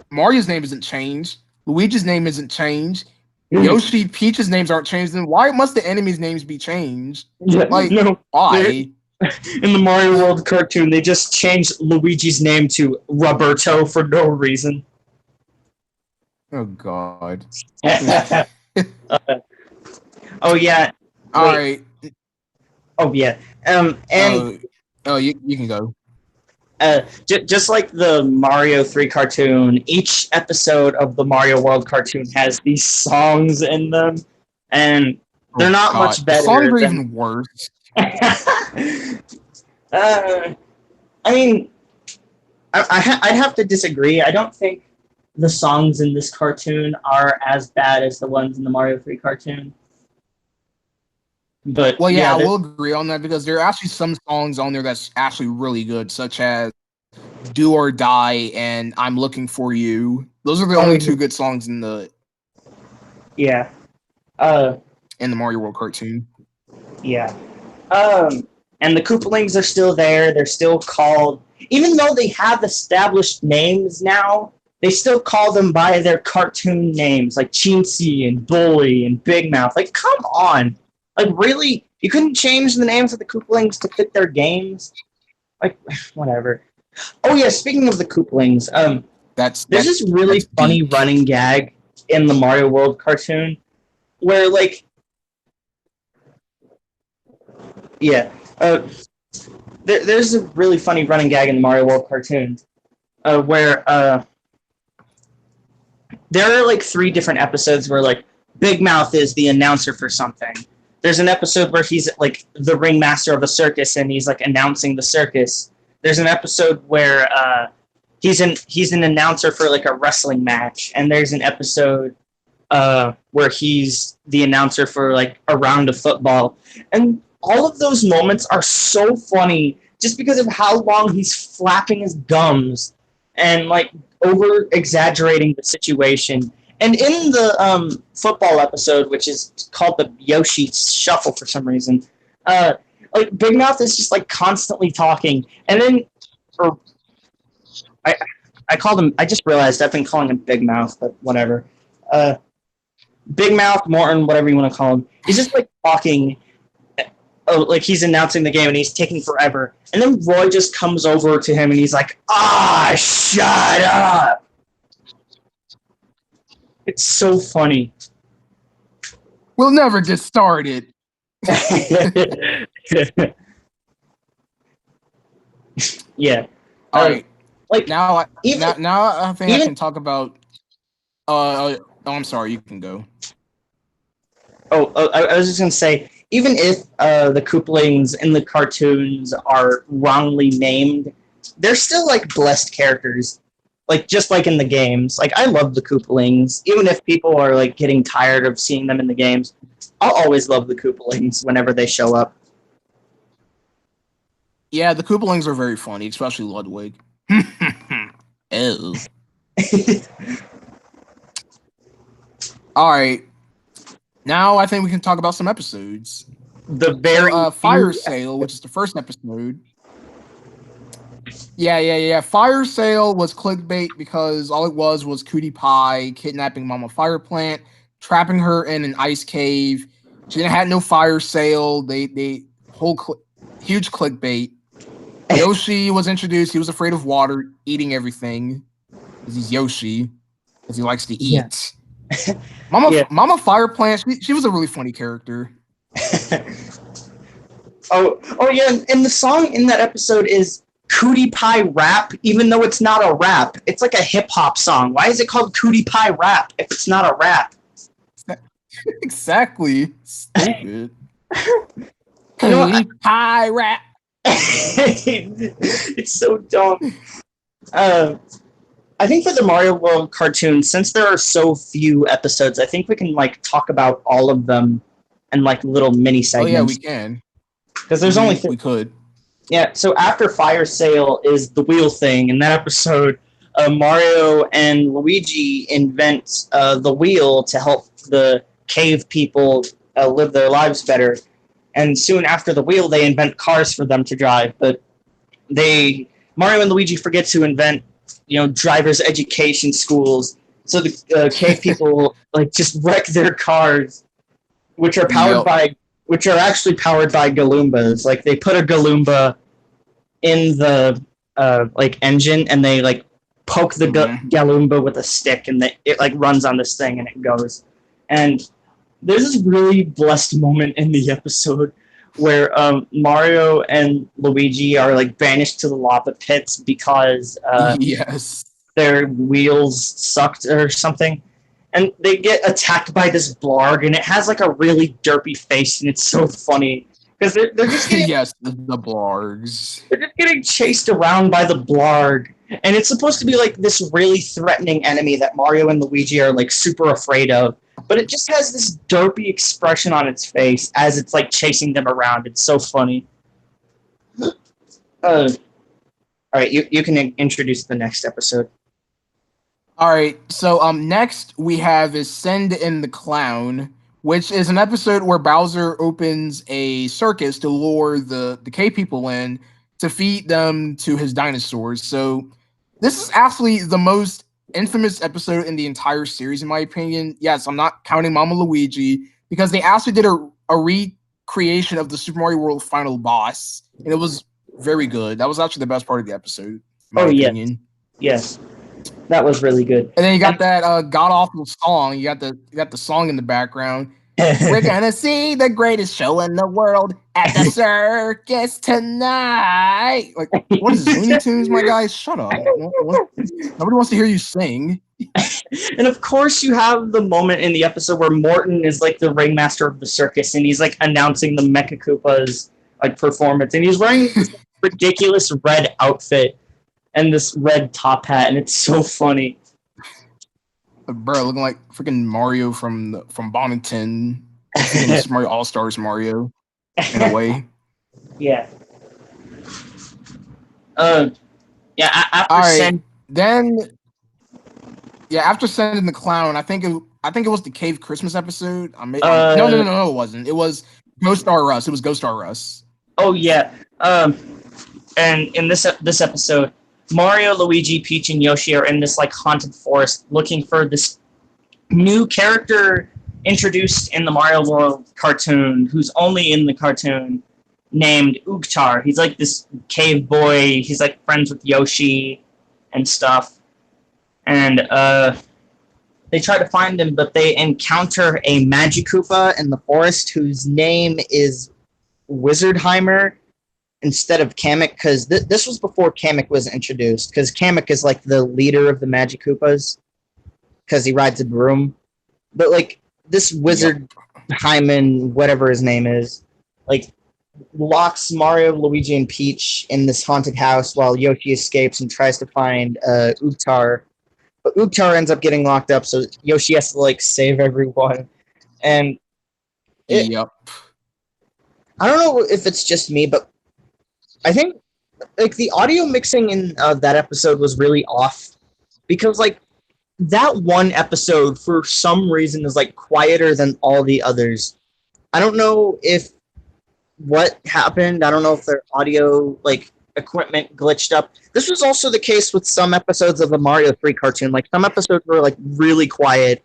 Mario's name isn't changed, Luigi's name isn't changed, Yoshi, Peach's names aren't changed. Then why must the enemies' names be changed? Yeah, Like no, why? in the Mario World cartoon, they just changed Luigi's name to Roberto for no reason. Oh God. Oh yeah, All wait. right. Oh yeah. And Oh, you can go. just like the Mario 3 cartoon, each episode of the Mario World cartoon has these songs in them, and they're Oh not God. much The songs better are than. even worse. I mean, I'd have to disagree. I don't think the songs in this cartoon are as bad as the ones in the Mario 3 cartoon. But Well, yeah, yeah, I will agree on that because there are actually some songs on there that's actually really good, such as "Do or Die" and "I'm Looking for You." Those are the only two good songs yeah, in the Mario World cartoon. yeah. And the Koopalings are still there. They're still called, even though they have established names now, they still call them by their cartoon names, like Chintzy and Bully and Big Mouth. Like, come on. Like, really? You couldn't change the names of the Koopalings to fit their games? Like, whatever. Oh, yeah, speaking of the Koopalings, there's this really funny deep. running gag in the Mario World cartoon where, like, yeah, there's a really funny running gag in the Mario World cartoon where there are like 3 different episodes where like Big Mouth is the announcer for something. There's an episode where he's like the ringmaster of a circus and he's like announcing the circus. There's an episode where he's an announcer for like a wrestling match, and there's an episode where he's the announcer for like a round of football. And all of those moments are so funny just because of how long he's flapping his gums and like over exaggerating the situation. And in the football episode, which is called the Yoshi Shuffle for some reason, like Big Mouth is just like constantly talking, and then or I called him. I just realized I've been calling him Big Mouth, but whatever. Big Mouth, Morton, whatever you want to call him. He's just like talking, like he's announcing the game and he's taking forever. And then Roy just comes over to him and he's like, shut up. It's so funny. We'll never get started. Yeah. All right. Like now I think I can talk about I'm sorry, you can go. I was just gonna say, even if the Koopalings in the cartoons are wrongly named, they're still like blessed characters. Like just like in the games. Like I love the Koopalings, even if people are like getting tired of seeing them in the games. I'll always love the Koopalings whenever they show up. Yeah, the Koopalings are very funny, especially Ludwig. Ew. All right. Now I think we can talk about some episodes. The very Fire Sale, which is the first episode. Yeah. Fire Sale was clickbait because all it was Cootie Pie kidnapping Mama Fire Plant, trapping her in an ice cave. She didn't have no fire sale. They huge clickbait. Yoshi was introduced. He was afraid of water, eating everything because he's Yoshi, because he likes to eat. Yeah. Mama Fire Plant. She was a really funny character. Oh yeah, and the song in that episode is Cootie Pie Rap, even though it's not a rap. It's like a hip-hop song. Why is it called Cootie Pie Rap if it's not a rap? Exactly. Stupid. Cootie Pie Rap. It's so dumb. I think for the Mario World cartoon, since there are so few episodes, I think we can like talk about all of them and like little mini segments. Oh yeah, we can. Because there's only we could. Yeah, so after Fire Sale is the wheel thing. In that episode, Mario and Luigi invent the wheel to help the cave people live their lives better. And soon after the wheel, they invent cars for them to drive. But Mario and Luigi forget to invent, drivers' education schools. So the cave people like just wreck their cars, which are actually powered by Galoombas. Like they put a Galoomba in the like engine, and they like poke the Galoomba with a stick, and it like runs on this thing, and it goes. And there's this really blessed moment in the episode where Mario and Luigi are like banished to the lava pits because their wheels sucked or something. And they get attacked by this blarg, and it has like a really derpy face, and it's so funny because they're just getting the blargs. They're just getting chased around by the blarg, And it's supposed to be like this really threatening enemy that Mario and Luigi are like super afraid of. But it just has this derpy expression on its face as it's like chasing them around. It's so funny. All right, you can introduce the next episode. All right, so next we have is Send in the Clown, which is an episode where Bowser opens a circus to lure the cave people in to feed them to his dinosaurs. So this is actually the most infamous episode in the entire series, in my opinion. Yes, I'm not counting Mama Luigi, because they actually did a recreation of the Super Mario World final boss, and it was very good. That was actually the best part of the episode, in my opinion. Yes. That was really good. And then you got that god awful song. You got the song in the background. We're gonna see the greatest show in the world at the circus tonight. Like, what is this, Looney Tunes, my guy? Shut up. Nobody wants to hear you sing. And of course, you have the moment in the episode where Morton is like the ringmaster of the circus, and he's like announcing the Mecha Koopa's like performance, and he's wearing this ridiculous red outfit and this red top hat, and it's so funny. Bro, looking like freaking Mario from Bonington, Super Mario All Stars Mario, in a way. Yeah. After sending the clown, I think it was the Cave Christmas episode. No, it wasn't. It was Ghost Star Us. It was Ghost Star Us. Oh yeah. And in this episode, Mario, Luigi, Peach, and Yoshi are in this like haunted forest looking for this new character introduced in the Mario World cartoon, who's only in the cartoon, named Oogtar. He's like this cave boy. He's like friends with Yoshi and stuff. And they try to find him, but they encounter a Magikoopa in the forest whose name is Wizardheimer instead of Kamek, because this was before Kamek was introduced, because Kamek is like the leader of the Magikoopas because he rides a broom. But like this wizard Hyman, whatever his name is, like locks Mario, Luigi, and Peach in this haunted house while Yoshi escapes and tries to find Oogtar. But Oogtar ends up getting locked up, so Yoshi has to like save everyone. And Yep. I don't know if it's just me, but I think like the audio mixing in that episode was really off, because like that one episode for some reason is like quieter than all the others. I don't know if what happened. I don't know if their audio like equipment glitched up. This was also the case with some episodes of the Mario 3 cartoon. Like some episodes were like really quiet,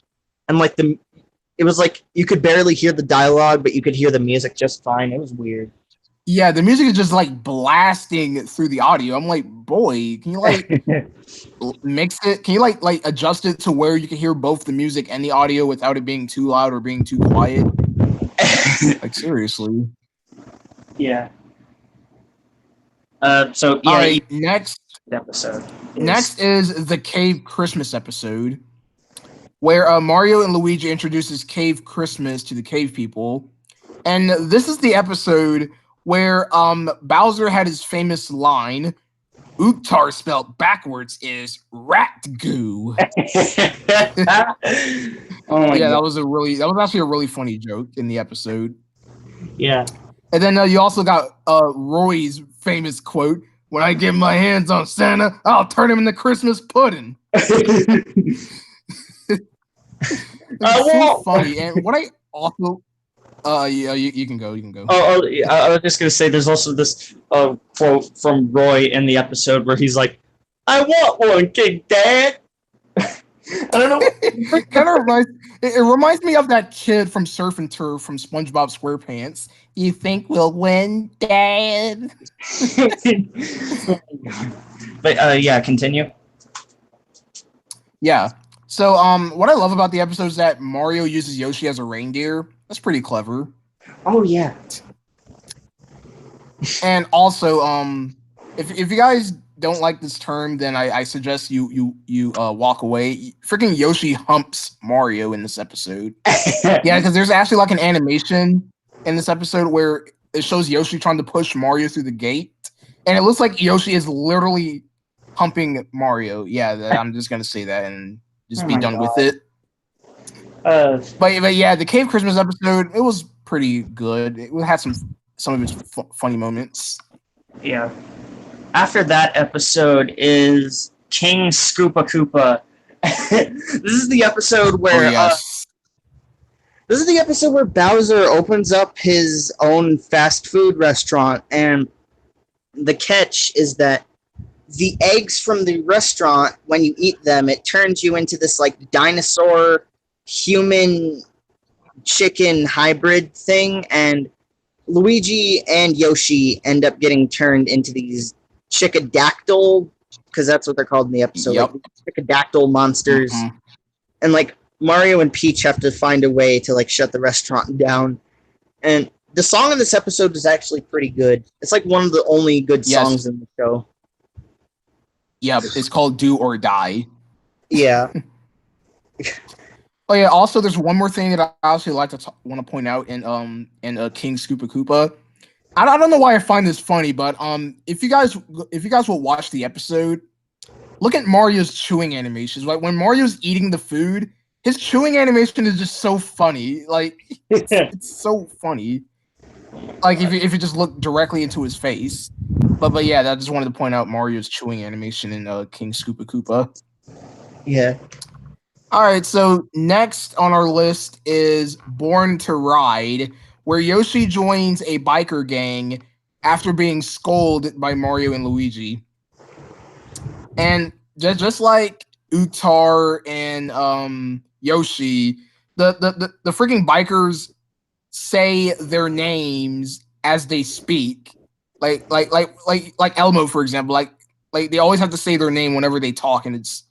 and like it was like you could barely hear the dialogue, but you could hear the music just fine. It was weird. Yeah, the music is just like blasting through the audio. I'm like, boy, can you like mix it? Can you like adjust it to where you can hear both the music and the audio without it being too loud or being too quiet? Like, seriously. Yeah. All right, next episode. Next is the Cave Christmas episode, where Mario and Luigi introduces Cave Christmas to the cave people. And this is the episode where Bowser had his famous line, Oogtar spelled backwards is rat goo. Oh my God. That was actually a really funny joke in the episode. Yeah. And then you also got Roy's famous quote, when I get my hands on Santa, I'll turn him into Christmas pudding. It's so funny. And what I also you can go. Oh, I was just gonna say, there's also this quote from Roy in the episode where he's like, "I want one, King Dad." I don't know. It reminds me of that kid from Surf and Turf from SpongeBob SquarePants. You think we'll win, Dad? But yeah, continue. Yeah. So what I love about the episode is that Mario uses Yoshi as a reindeer. That's pretty clever. Oh yeah. And also, if you guys don't like this term, then I suggest you walk away. Freaking Yoshi humps Mario in this episode. Yeah, because there's actually like an animation in this episode where it shows Yoshi trying to push Mario through the gate, and it looks like Yoshi is literally humping Mario. Yeah, I'm just gonna say that and just Oh be my done with God. it. But yeah, the Cave Christmas episode, it was pretty good. It had some of its funny moments. Yeah. After that episode is King Scoopa Koopa. This is the episode Oh where yes. this is the episode where Bowser opens up his own fast food restaurant, and the catch is that the eggs from the restaurant, when you eat them, it turns you into this like dinosaur human chicken hybrid thing, and Luigi and Yoshi end up getting turned into these chickadactyl, because that's what they're called in the episode, Yep. like chickadactyl monsters. Mhm. And like Mario and Peach have to find a way to like shut the restaurant down. And the song in this episode is actually pretty good. It's like one of the only good songs in the show. Yep, it's called Do or Die. Yeah. Oh yeah. Also, there's one more thing that I actually like to want to point out in King Scoopa Koopa. I don't know why I find this funny, but if you guys will watch the episode, look at Mario's chewing animations. Like when Mario's eating the food, his chewing animation is just so funny. Like it's so funny. Like if you just look directly into his face. But yeah, I just wanted to point out Mario's chewing animation in King Scoopa Koopa. Yeah. All right, so next on our list is Born to Ride, where Yoshi joins a biker gang after being scolded by Mario and Luigi. And just like Utar and Yoshi, the freaking bikers say their names as they speak. Like Elmo, for example. Like they always have to say their name whenever they talk, and it's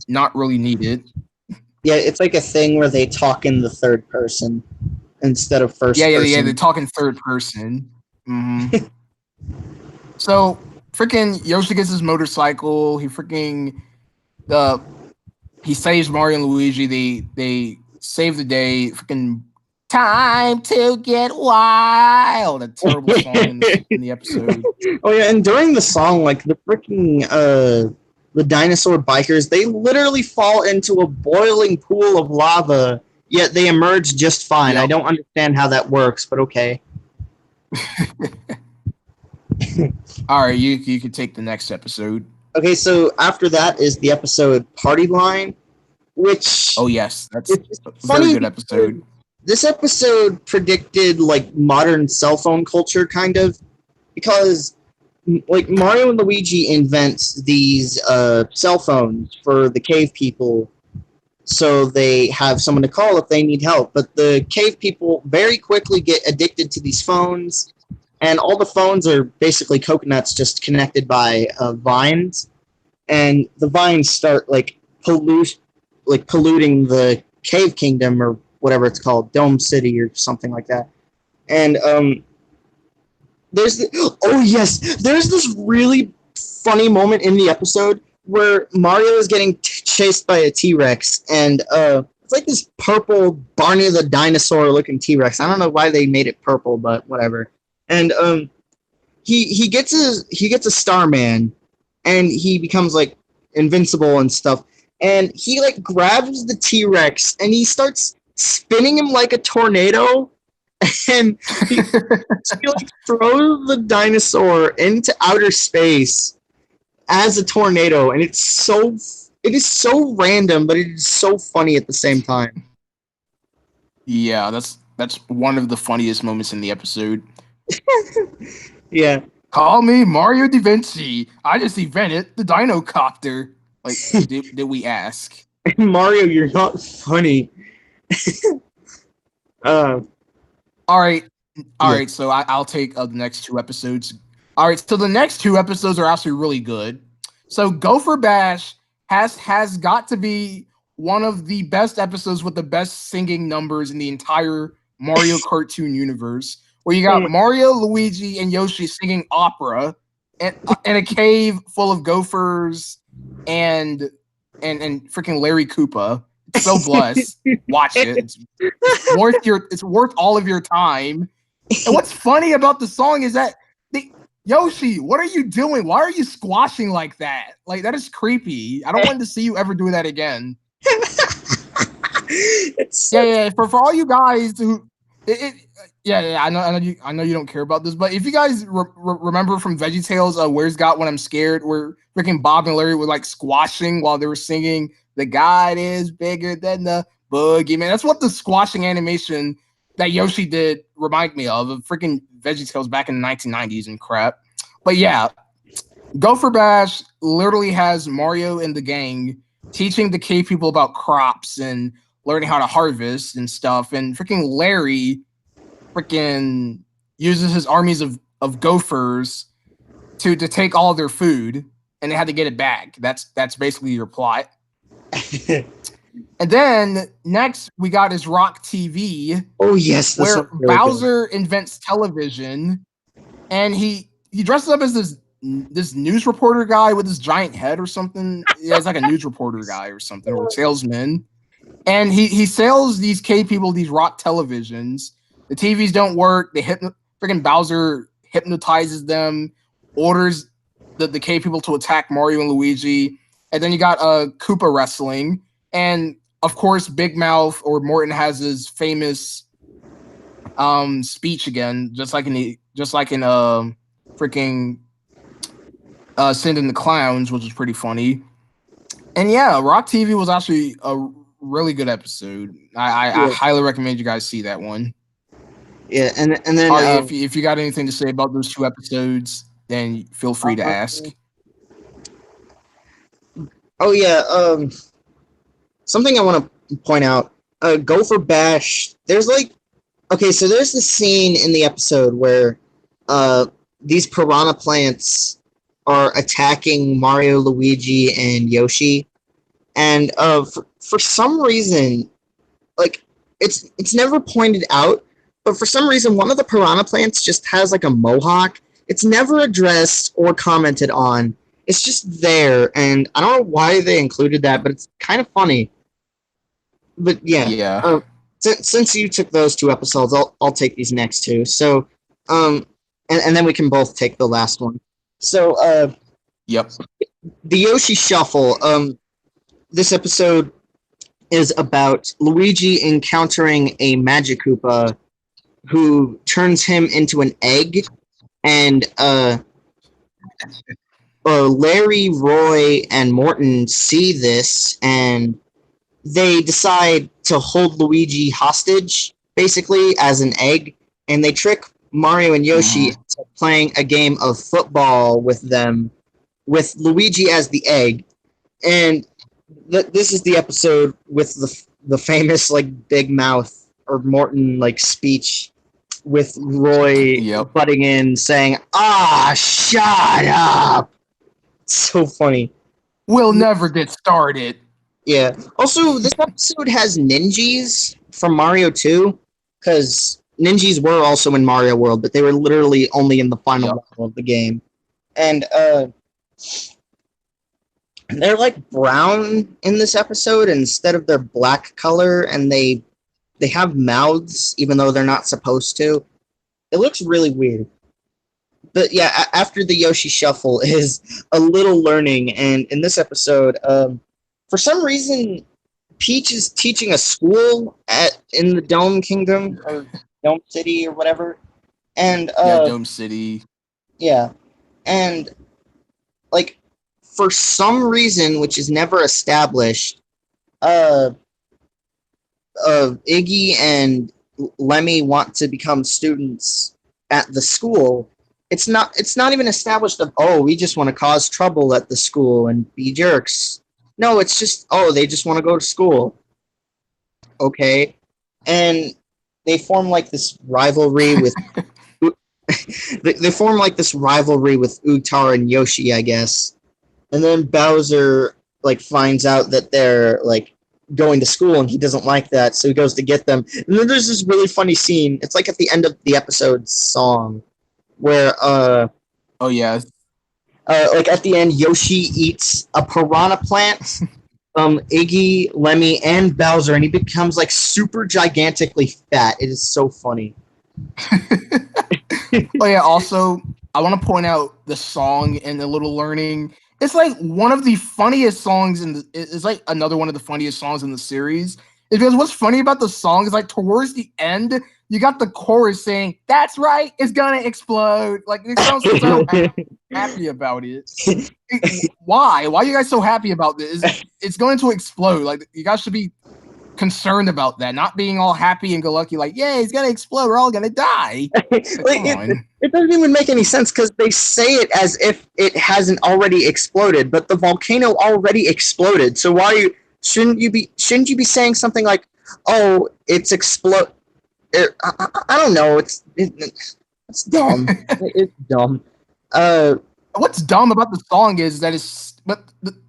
not really needed. Yeah, it's like a thing where they talk in the third person instead of first person. Yeah, they talk in third person. Mm-hmm. So freaking Yoshi gets his motorcycle. He saves Mario and Luigi. They save the day. Freaking time to get wild. A terrible song in the episode. Oh yeah, and during the song, like the freaking the dinosaur bikers, they literally fall into a boiling pool of lava, yet they emerge just fine. Yep. I don't understand how that works, but okay. All right, you can take the next episode. Okay, so after that is the episode Party Line, which... Oh yes, that's a very good episode. This episode predicted like modern cell phone culture, kind of, because like Mario and Luigi invents these cell phones for the cave people, so they have someone to call if they need help. But the cave people very quickly get addicted to these phones, and all the phones are basically coconuts just connected by vines, and the vines start like polluting the cave kingdom, or whatever it's called, Dome City or something like that. And there's this really funny moment in the episode where Mario is getting chased by a T-Rex, and it's like this purple Barney the Dinosaur looking T-Rex. I don't know why they made it purple, but whatever. And he gets a Starman, and he becomes like invincible and stuff. And he like grabs the T-Rex and he starts spinning him like a tornado. And he like throws the dinosaur into outer space as a tornado, and it is so random, but it is so funny at the same time. Yeah, that's one of the funniest moments in the episode. Yeah. Call me Mario Da Vinci. I just invented the Dino Copter. Like, did we ask? Mario, you're not funny. All right. So I'll take the next two episodes. All right. So the next two episodes are actually really good. So Gopher Bash has got to be one of the best episodes with the best singing numbers in the entire Mario cartoon universe, where you got Mario, Luigi, and Yoshi singing opera in a cave full of gophers and freaking Larry Koopa. It's so blessed. Watch it. It's worth all of your time. And what's funny about the song is that Yoshi, what are you doing? Why are you squashing like that? Like, that is creepy. I don't want to see you ever do that again. It's so Yeah. For all you guys who, yeah. I know you don't care about this, but if you guys remember from VeggieTales, Where's God When I'm Scared, where freaking Bob and Larry were like squashing while they were singing, "The God is bigger than the boogeyman." That's what the squashing animation that Yoshi did remind me of freaking VeggieTales back in the 1990s and crap. But yeah, Gopher Bash literally has Mario and the gang teaching the cave people about crops and learning how to harvest and stuff. And freaking Larry freaking uses his armies of gophers to take all of their food, and they had to get it back. That's basically your plot. And then next we got is Rock TV, oh yes, this where one's really Bowser invents television, and he dresses up as this news reporter guy with this giant head or something. Yeah, it's like a news reporter guy or something, or a salesman. And he sells these cave people these rock televisions. The TVs don't work. Freaking Bowser hypnotizes them, orders the cave people to attack Mario and Luigi. And then you got Koopa wrestling. And of course, Big Mouth or Morton has his famous speech again, just like in freaking Send in the Clowns, which was pretty funny. And yeah, Rock TV was actually a really good episode. I highly recommend you guys see that one. Yeah, and then if you got anything to say about those two episodes, then feel free to ask. Oh yeah, something I want to point out. Gopher Bash. There's like, okay, so there's this scene in the episode where these piranha plants are attacking Mario, Luigi, and Yoshi, and for some reason, like it's never pointed out, but for some reason one of the piranha plants just has like a mohawk. It's never addressed or commented on. It's just there, and I don't know why they included that, but it's kind of funny. But yeah. Since you took those two episodes, I'll take these next two. So, and then we can both take the last one. So, yep. The Yoshi Shuffle. This episode is about Luigi encountering a Magic Koopa who turns him into an egg, and Larry, Roy, and Morton see this, and they decide to hold Luigi hostage, basically, as an egg, and they trick Mario and Yoshi into playing a game of football with them, with Luigi as the egg. And this is the episode with the famous, like, Big Mouth or Morton, like, speech with Roy butting in, saying, shut up! So funny. We'll never get started. Yeah. Also, this episode has Ninjas from Mario 2, because Ninjas were also in Mario World, but they were literally only in the final level of the game. And they're like brown in this episode instead of their black color, and they have mouths even though they're not supposed to. It looks really weird. But yeah, after the Yoshi Shuffle is a little learning, and in this episode, for some reason, Peach is teaching a school in the Dome Kingdom or Dome City or whatever, and Dome City. Yeah, and like for some reason, which is never established, Iggy and Lemmy want to become students at the school. It's not even established of, we just want to cause trouble at the school and be jerks. No, it's just, they just want to go to school. Okay. And they form like this rivalry with they form like this rivalry with Utar and Yoshi, I guess. And then Bowser like finds out that they're like going to school, and he doesn't like that, so he goes to get them. And then there's this really funny scene. It's like at the end of the episode's song where like at the end, Yoshi eats a piranha plant, Iggy, Lemmy, and Bowser, and he becomes like super gigantically fat. It is so funny. Also, I want to point out the song in A Little Learning. It's like one of the funniest songs it's like another one of the funniest songs in the series. It's because what's funny about the song is like towards the end, you got the chorus saying, "That's right, it's gonna explode." Like they sound so happy about it. Why? Why are you guys so happy about this? It's going to explode. Like you guys should be concerned about that, not being all happy and go lucky, like, yeah, it's gonna explode, we're all gonna die. Like, it doesn't even make any sense because they say it as if it hasn't already exploded, but the volcano already exploded. So why shouldn't you be saying something like, "Oh, it's explode"? I don't know. It's dumb. It's dumb. What's dumb about the song is that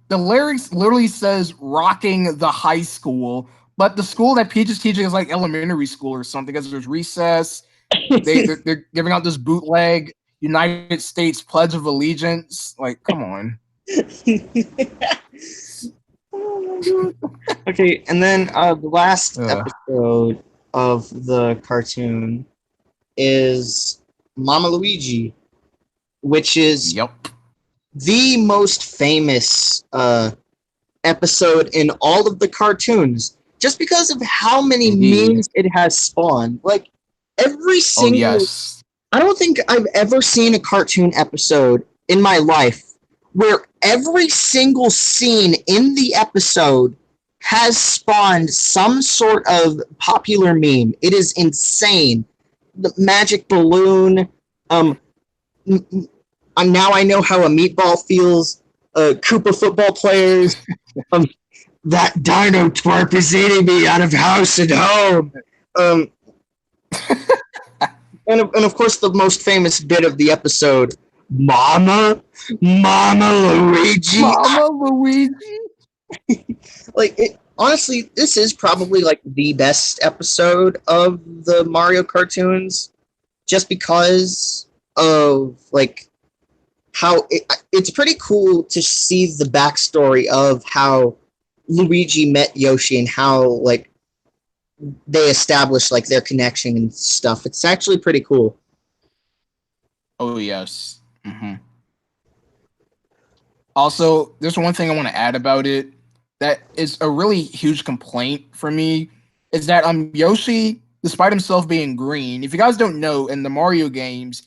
the lyrics literally says "rocking the high school," but the school that Peach is teaching is like elementary school or something because there's recess. They're giving out this bootleg United States Pledge of Allegiance. Like, come on. Oh my god. Okay, and then the last episode of the cartoon is Mama Luigi, which is the most famous episode in all of the cartoons, just because of how many memes it has spawned. Like every single, I don't think I've ever seen a cartoon episode in my life where every single scene in the episode has spawned some sort of popular meme. It is insane. The magic balloon. Now I know how a meatball feels. Koopa football players. That dino twerp is eating me out of house and home. And of course, the most famous bit of the episode, Mama Luigi. Mama Luigi. Like, honestly, this is probably like the best episode of the Mario cartoons, just because of like how it's pretty cool to see the backstory of how Luigi met Yoshi and how like they established like their connection and stuff. It's actually pretty cool. Oh yes. Mm-hmm. Also, there's one thing I want to add about it that is a really huge complaint for me is that Yoshi, despite himself being green, if you guys don't know, in the Mario games,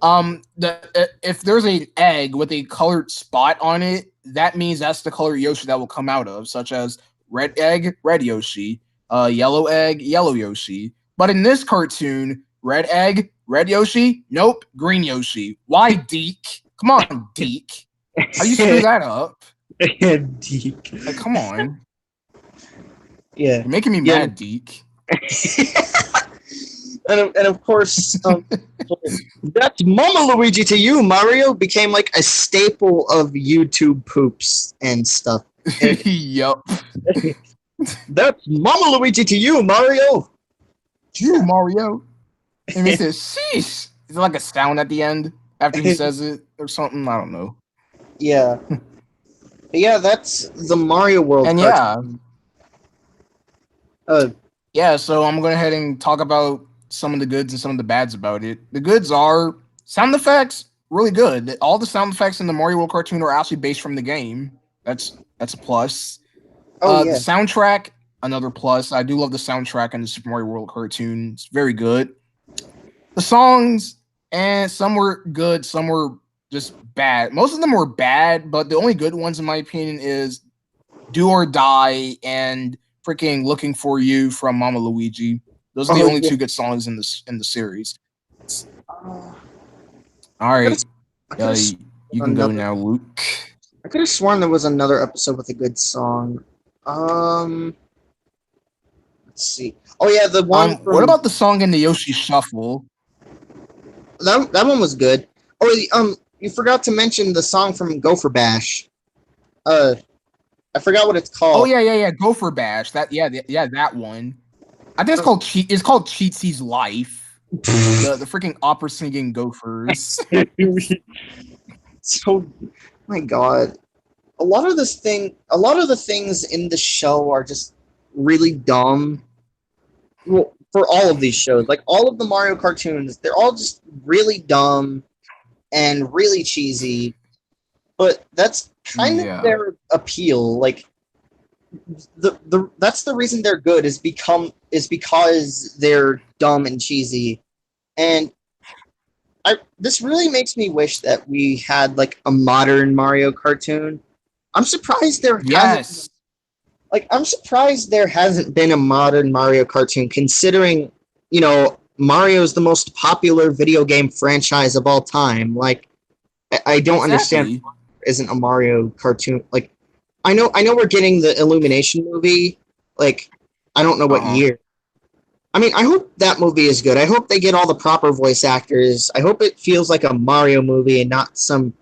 if there's an egg with a colored spot on it, that means that's the color Yoshi that will come out of, such as red egg, red Yoshi, yellow egg, yellow Yoshi. But in this cartoon, red egg, red Yoshi, nope, green Yoshi. Why, Deke? Come on, Deke. How do you screw that up? Deke. Like, come on. Yeah. You're making me mad, Deke. and of course, that's Mama Luigi to you, Mario, became like a staple of YouTube poops and stuff. Yup. That's Mama Luigi to you, Mario. You, Mario. And he says, sheesh. Is it like a sound at the end after he says it or something? I don't know. Yeah. Yeah, that's the Mario World. And cartoon. yeah, so I'm going to go ahead and talk about some of the goods and some of the bads about it. The goods are sound effects, really good. All the sound effects in the Mario World cartoon are actually based from the game. That's a plus. The soundtrack, another plus. I do love the soundtrack in the Super Mario World cartoon. It's very good. The songs, and some were good, some were just bad. Most of them were bad, but the only good ones, in my opinion, is Do or Die and freaking Looking for You from Mama Luigi. Those are the only two good songs in the series. All right. You can go now, Luke. I could have sworn there was another episode with a good song. Let's see. Oh yeah, the one. What about the song in the Yoshi Shuffle? That one was good. Oh, you forgot to mention the song from Gopher Bash. I forgot what it's called. Oh yeah. Gopher Bash. That one. I think it's called Cheatsy's Life. the freaking opera singing gophers. So, my God, a lot of the things in the show are just really dumb. Well, for all of these shows, like all of the Mario cartoons, they're all just really dumb. and really cheesy, but that's kind of Yeah. their appeal. Like the that's the reason they're good is because they're dumb and cheesy. And this really makes me wish that we had like a modern Mario cartoon. I'm surprised there hasn't Yes. I'm surprised there hasn't been a modern Mario cartoon, considering, you know, Mario is the most popular video game franchise of all time. Like, I don't understand Exactly. why there isn't a Mario cartoon. Like, I know we're getting the Illumination movie. Like, I don't know what Uh-huh. year. I mean, I hope that movie is good. I hope they get all the proper voice actors. I hope it feels like a Mario movie and not some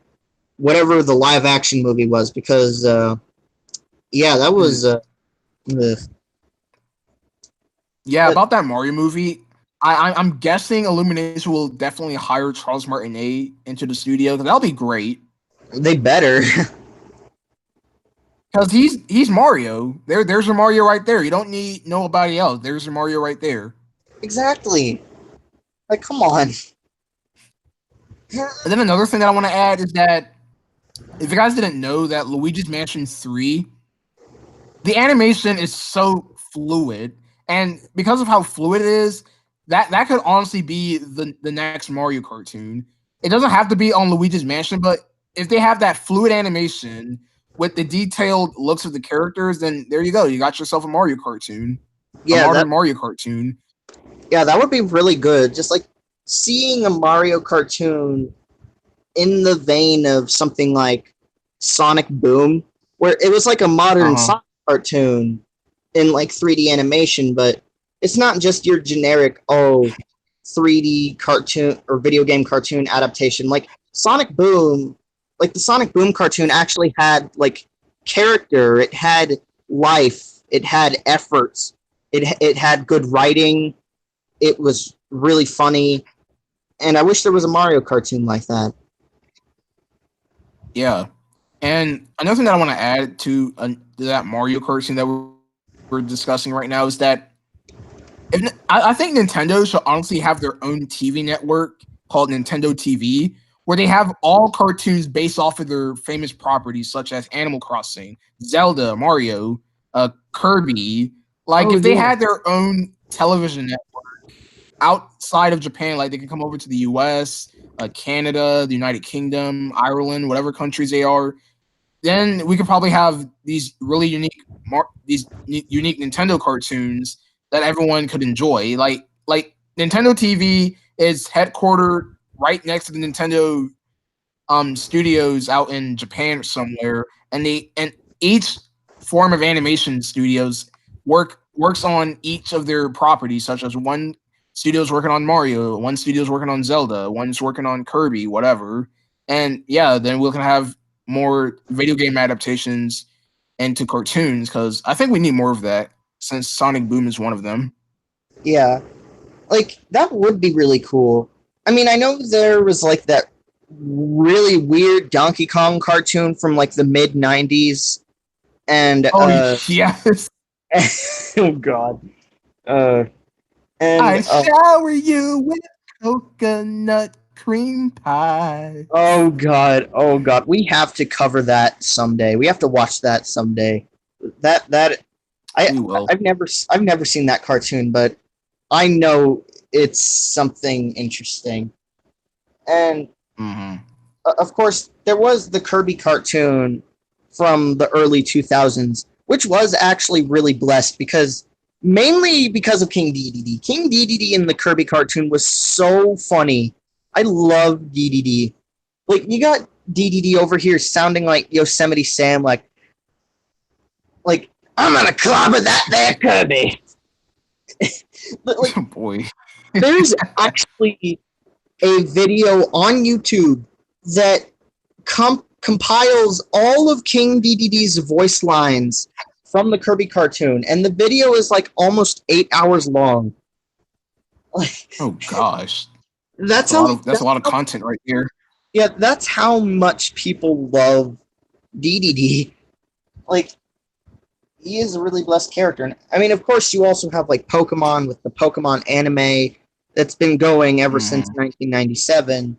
whatever the live action movie was, because yeah, that was ugh. Yeah, But about that Mario movie, I'm guessing Illumination will definitely hire Charles Martinet into the studio. That'll be great they better. because he's Mario. There's a Mario right there. You don't need nobody else. There's a Mario right there. Exactly. Like, come on. And then another thing that I want to add is that if you guys didn't know that Luigi's Mansion 3, the animation is so fluid, and because of how fluid it is, that could honestly be the next Mario cartoon. It doesn't have to be on Luigi's Mansion, but if they have that fluid animation with the detailed looks of the characters, then there you go. You got yourself a Mario cartoon, a Yeah, modern Mario cartoon. that would be really good. Just like seeing a Mario cartoon in the vein of something like Sonic Boom, where it was like a Uh modern huh. Sonic cartoon in like 3D animation, but it's not just your generic 3D cartoon or video game cartoon adaptation. Like Sonic Boom, like the Sonic Boom cartoon actually had like character, it had life, it had efforts, it had good writing, it was really funny, and I wish there was a Mario cartoon like that. Yeah. And another thing that I want to add to that Mario cartoon that we're discussing right now is that I think Nintendo should honestly have their own TV network called Nintendo TV, where they have all cartoons based off of their famous properties, such as Animal Crossing, Zelda, Mario, Kirby. Like, Oh if they yeah. had their own television network outside of Japan, like they could come over to the US, Canada, the United Kingdom, Ireland, whatever countries they are, then we could probably have these really unique Nintendo cartoons that everyone could enjoy. Like Nintendo TV is headquartered right next to the Nintendo studios out in Japan somewhere, and each form of animation studios works on each of their properties, such as one studio's working on Mario, one studio's working on Zelda, one's working on Kirby, whatever. And yeah, then we can have more video game adaptations into cartoons because I think we need more of that since Sonic Boom is one of them. Yeah. Like that would be really cool. I mean, I know there was like that really weird Donkey Kong cartoon from like the mid 90s, and Oh yes, oh god. Uh and I shower you with coconut cream pie. oh god, we have to cover that someday. We have to watch that someday. That I We will. I've never seen that cartoon, but I know it's something interesting. And Mm-hmm. of course, there was the Kirby cartoon from the early 2000s, which was actually really blessed because mainly because of King Dedede. King Dedede in the Kirby cartoon was so funny. I love Dedede. Like you got Dedede over here sounding like Yosemite Sam, like I'm gonna clobber that there Kirby. But like, Oh boy. there's actually a video on YouTube that compiles all of King Dedede's voice lines from the Kirby cartoon, and the video is like almost 8 hours long. Like Oh gosh. that's how That's a lot of content right there. yeah, that's how much people love Dedede. Like he is a really blessed character, and I mean, of course, you also have like Pokemon with the Pokemon anime that's been going ever since Mm-hmm. 1997.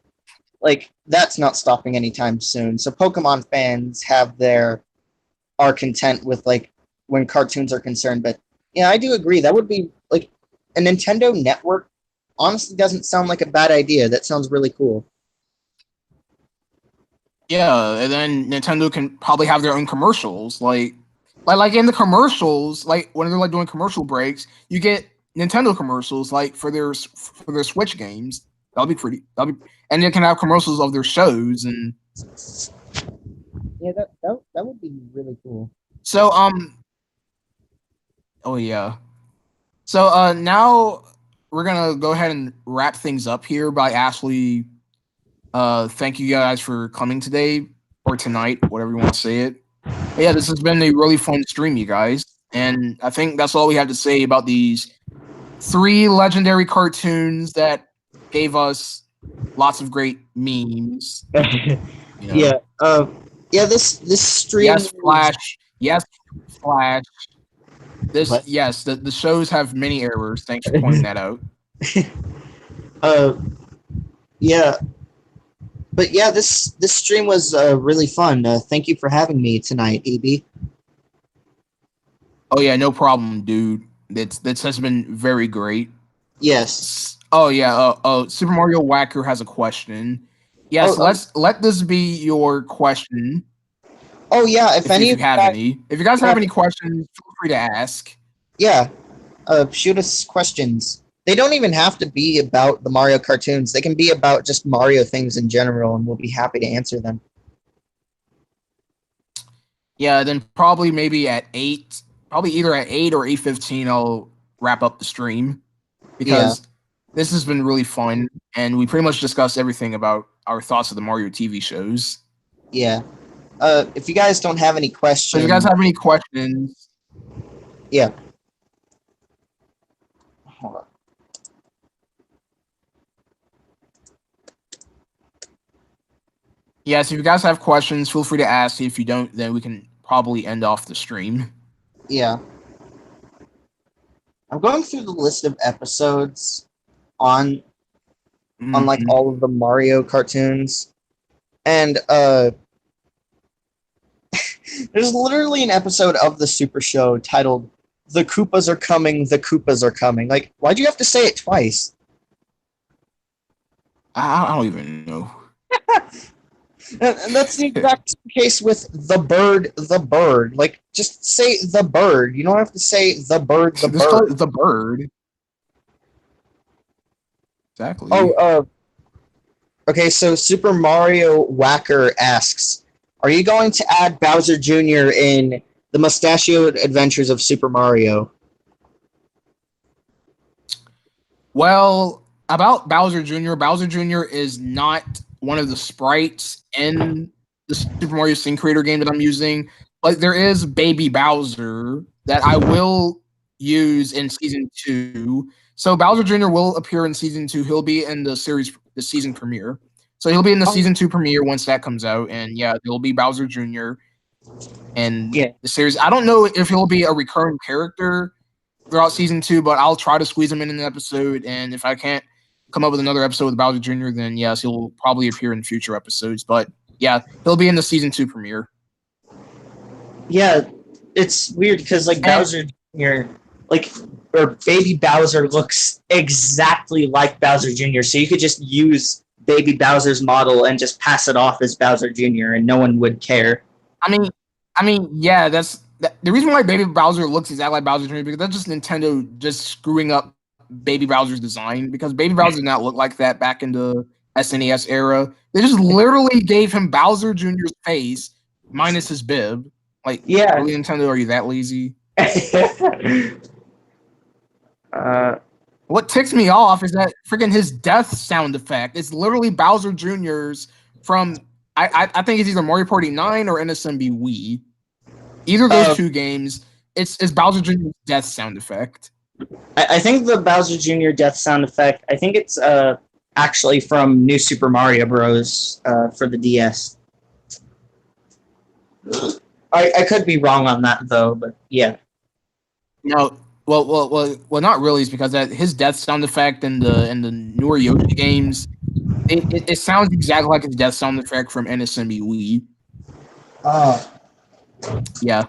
like that's not stopping anytime soon. So Pokemon fans are content with like when cartoons are concerned. But yeah, I do agree that would be like a Nintendo network. Honestly, doesn't sound like a bad idea. That sounds really cool. Yeah, and then Nintendo can probably have their own commercials, like in the commercials, like when they're like doing commercial breaks, you get Nintendo commercials like for their Switch games. That'll be pretty. And they can have commercials of their shows, and Yeah, that would be really cool. so oh yeah. So now we're gonna go ahead and wrap things up here by Ashley. Thank you guys for coming today or tonight, whatever you want to say it. But yeah, this has been a really fun stream, you guys. And I think that's all we have to say about these three legendary cartoons that gave us lots of great memes. You know? Yeah. Yeah. This stream. Yes, Flash. Yes, Flash. What? Yes, the shows have many errors. Thanks for pointing that out. uh. Yeah. But yeah, this stream was really fun. Thank you for having me tonight, EB. Oh yeah, no problem, dude. This has been very great. Yes. Oh yeah. Super Mario Whacker has a question. Yes, Oh, let this be your question. Oh yeah. If any you have any, if you guys have any questions, feel free to ask. Yeah. Shoot us questions. They don't even have to be about the Mario cartoons. They can be about just Mario things in general, and we'll be happy to answer them. Yeah, then probably maybe at 8, probably either at 8 or 8:15, I'll wrap up the stream because this has been really fun, and we pretty much discussed everything about our thoughts of the Mario TV shows. Yeah. If you guys don't have any questions, so if you guys have any questions, yeah. Hold on. Yeah, so if you guys have questions, feel free to ask. If you don't, then we can probably end off the stream. Yeah. I'm going through the list of episodes on like all of the Mario cartoons. And there's literally an episode of the Super Show titled "The Koopas Are Coming, the Koopas Are Coming." Like, why'd you have to say it twice? I don't even know. And that's the exact case with the bird. Like, just say the bird. You don't have to say the bird, the bird. The bird. Exactly. Oh, okay, so Super Mario Whacker asks, are you going to add Bowser Jr. in the Mustachioed Adventures of Super Mario? Well, about Bowser Jr. is not one of the sprites in the Super Mario Scene Creator game that I'm using, but there is Baby Bowser that I will use in Season 2. So Bowser Jr. will appear in Season 2. He'll be in the season premiere. So he'll be in the Season 2 premiere once that comes out, and yeah, there'll be Bowser Jr. in the series. I don't know if he'll be a recurring character throughout Season 2, but I'll try to squeeze him in an episode, and if I can't come up with another episode with Bowser Jr., then yes, he'll probably appear in future episodes. But yeah, he'll be in the Season 2 premiere. Yeah, it's weird because like Bowser Jr., or Baby Bowser looks exactly like Bowser Jr., so you could just use Baby Bowser's model and just pass it off as Bowser Jr. and no one would care. I mean, yeah, that's the reason why Baby Bowser looks exactly like Bowser Jr. because that's just Nintendo just screwing up Baby Bowser's design, because Baby Bowser did not look like that back in the SNES era. They just literally gave him Bowser Jr.'s face minus his bib. Like, yeah, really, Nintendo, are you that lazy? What ticks me off is that freaking his death sound effect. It's literally Bowser Jr.'s from I think it's either Mario Party 9 or NSMB Wii. Either of those two games, it's Bowser Jr.'s death sound effect. I think the Bowser Jr. death sound effect, I think it's actually from New Super Mario Bros. For the DS. I could be wrong on that though, but yeah. No, well, not really. It's because that his death sound effect in the newer Yoshi games It sounds exactly like a death sound effect from NSME Wii. Uh, Yeah.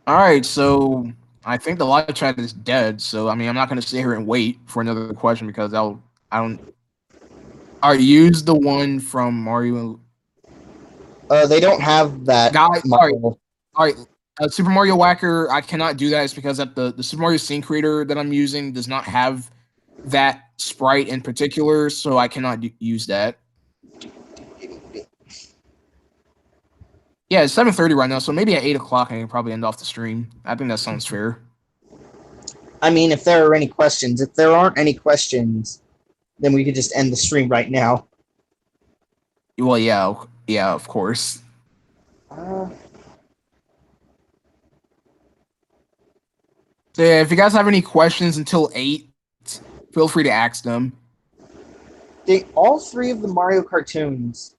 All right, so I think the live chat is dead. So I mean, I'm not going to sit here and wait for another question because I don't. All right, use the one from Mario. they don't have that Guys, model. all right. Super Mario Whacker, I cannot do that. It's because that the Super Mario Scene Creator that I'm using does not have that sprite in particular, so I cannot use that. Yeah, it's 7:30 right now, so maybe at 8 o'clock I can probably end off the stream. I think that sounds fair. I mean, if there are any questions, if there aren't any questions, then we could just end the stream right now. Well, yeah, of course. Uh, So yeah, if you guys have any questions until 8, feel free to ask them. all three of the Mario cartoons.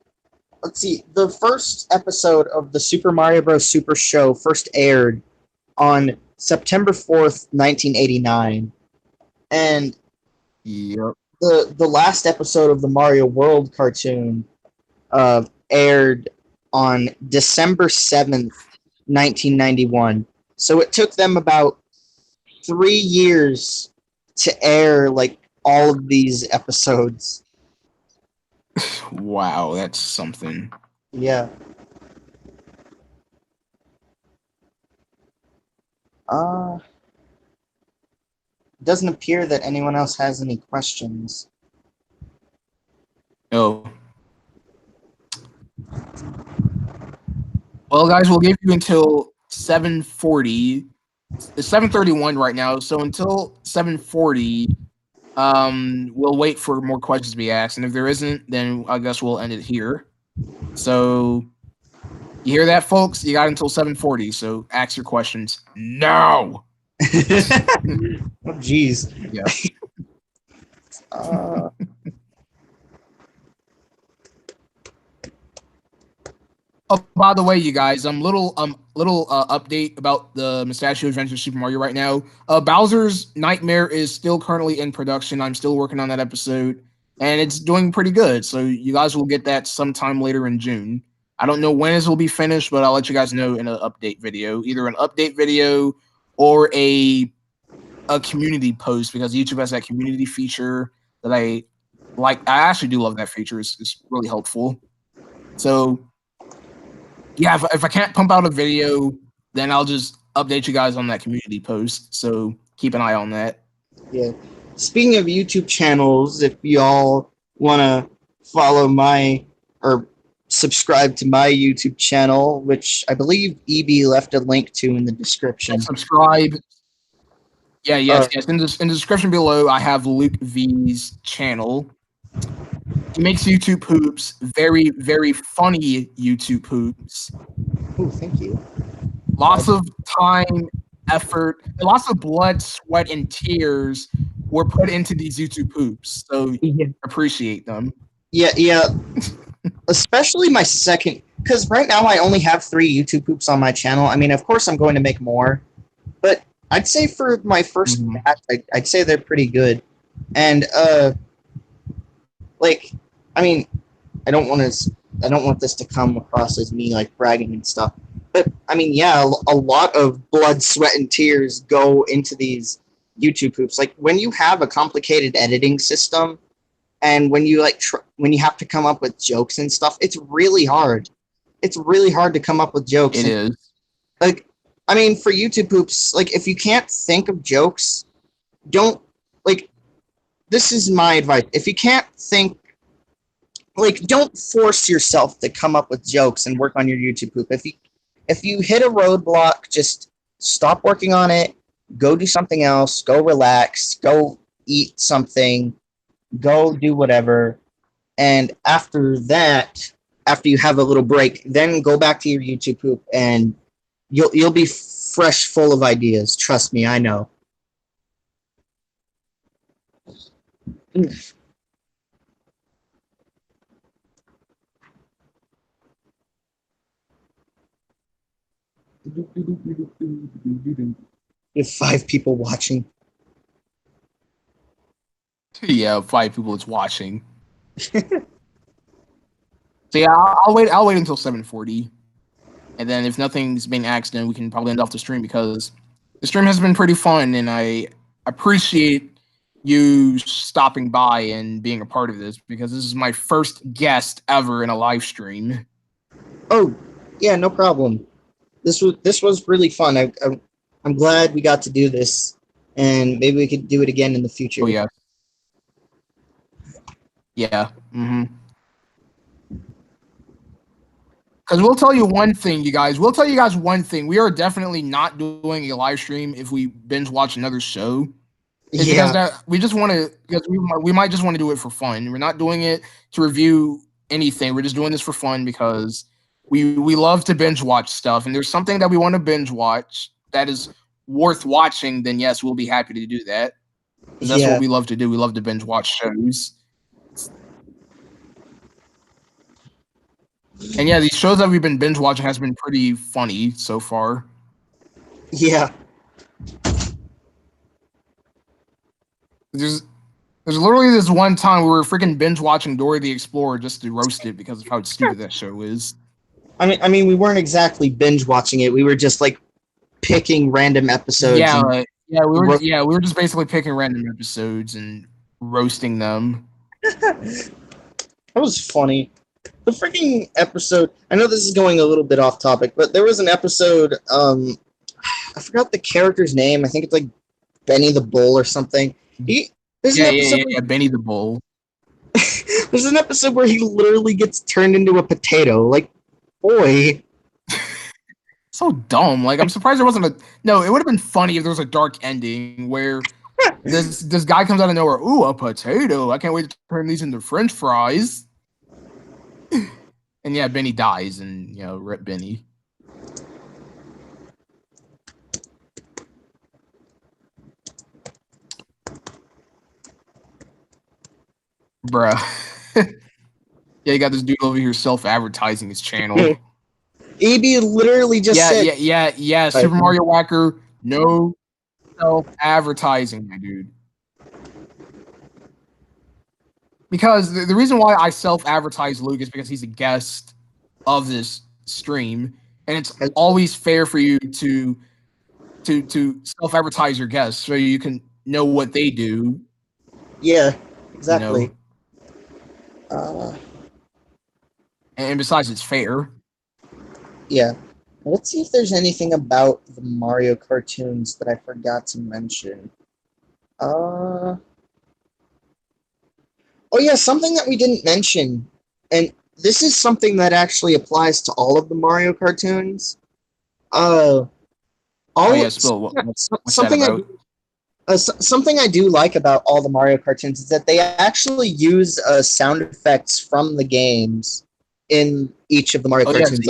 Let's see. The first episode of the Super Mario Bros. Super Show first aired on September 4th, 1989, and Yep. the last episode of the Mario World cartoon aired on December 7th, 1991. So it took them about 3 years to air like all of these episodes. Wow, that's something. Yeah. Uh, doesn't appear that anyone else has any questions. Oh. Well, guys, we'll give you until 7:40. It's 7:31 right now, so until 7:40, we'll wait for more questions to be asked, and if there isn't, then I guess we'll end it here. So you hear that, folks? You got until 7:40, so ask your questions now. Oh, jeez. Yeah. Uh, Oh, by the way, you guys, little update about the Mustachio Adventure Super Mario right now. Bowser's Nightmare is still currently in production. I'm still working on that episode, and it's doing pretty good. So you guys will get that sometime later in June. I don't know when it will be finished, but I'll let you guys know in an update video, either an update video or a community post, because YouTube has that community feature that I like. I actually do love that feature. It's really helpful. So yeah, if I can't pump out a video, then I'll just update you guys on that community post. So keep an eye on that. yeah. Speaking of YouTube channels, if y'all want to follow my or subscribe to my YouTube channel, which I believe EB left a link to in the description. Subscribe. Yeah, Uh, yes. In the description below, I have Luke V's channel. He makes YouTube poops, very, very funny YouTube poops. oh, thank you. Lots of time, effort, lots of blood, sweat, and tears were put into these YouTube poops. So Yeah, appreciate them. yeah. Especially my second, because right now I only have 3 YouTube poops on my channel. I mean, of course, I'm going to make more, but I'd say for my first batch, I'd say they're pretty good. And like, I mean, I don't want to. I don't want this to come across as me like bragging and stuff. But I mean, yeah, a lot of blood, sweat, and tears go into these YouTube poops. Like when you have a complicated editing system, and when you when you have to come up with jokes and stuff, it's really hard. It's really hard to come up with jokes. It and, is. like, I mean, for YouTube poops, like if you can't think of jokes, don't like. This is my advice. If you can't think, like, don't force yourself to come up with jokes and work on your YouTube poop. If you hit a roadblock, just stop working on it. Go do something else. Go relax. Go eat something. Go do whatever. And after that, after you have a little break, then go back to your YouTube poop, and you'll be fresh, full of ideas. Trust me, I know. You have 5 people watching. Yeah, 5 people is watching. So yeah, I'll wait. I'll wait until 7:40, and then if nothing's been asked, then we can probably end off the stream because the stream has been pretty fun, and I appreciate you stopping by and being a part of this because this is my first guest ever in a live stream. Oh, yeah, no problem. This was really fun. I'm glad we got to do this, and maybe we could do it again in the Oh future. yeah, yeah. Because we'll tell you one thing, you guys. We'll tell you guys one thing. We are definitely not doing a live stream if we binge watch another show. Is because Yeah, that we just want to because we might just want to do it for fun. We're not doing it to review anything. We're just doing this for fun because we love to binge watch stuff. And there's something that we want to binge watch that is worth watching. Then yes, we'll be happy to do that because that's what yeah, we love to do. We love to binge watch shows. And yeah, these shows that we've been binge watching has been pretty funny so far. yeah, There's there's literally this one time we were freaking binge watching Dora the Explorer just to roast it because of how stupid that show is. I mean, we weren't exactly binge watching it. We were just like picking random episodes Yeah, and we were just basically picking random episodes and roasting them. that was funny. The freaking episode. I know this is going a little bit off topic, but there was an episode. I forgot the character's name. I think it's like Benny the Bull or something. There's an episode. Yeah. Benny the Bull. There's an episode where he literally gets turned into a potato. Like, boy. So dumb. Like I'm surprised there wasn't a no. It would have been funny if there was a dark ending where this guy comes out of nowhere. Ooh, a potato! I can't wait to turn these into French fries. And yeah, Benny dies, and rip Benny. Bruh. Yeah, you got this dude over here self-advertising his channel. EB literally just said. Yeah. Super Mario Whacker, no self-advertising, my dude. Because the reason why I self-advertise Luke is because he's a guest of this stream, and it's always fair for you to self-advertise your guests so you can know what they do. Yeah, exactly. And besides, it's fair. Yeah. Let's see if there's anything about the Mario cartoons that I forgot to mention. Oh yeah, something that we didn't mention, and this is something that actually applies to all of the Mario cartoons. All Oh yeah, Spill. What's something that about? something I do like about all the Mario cartoons is that they actually use sound effects from the games in each of the Mario cartoons.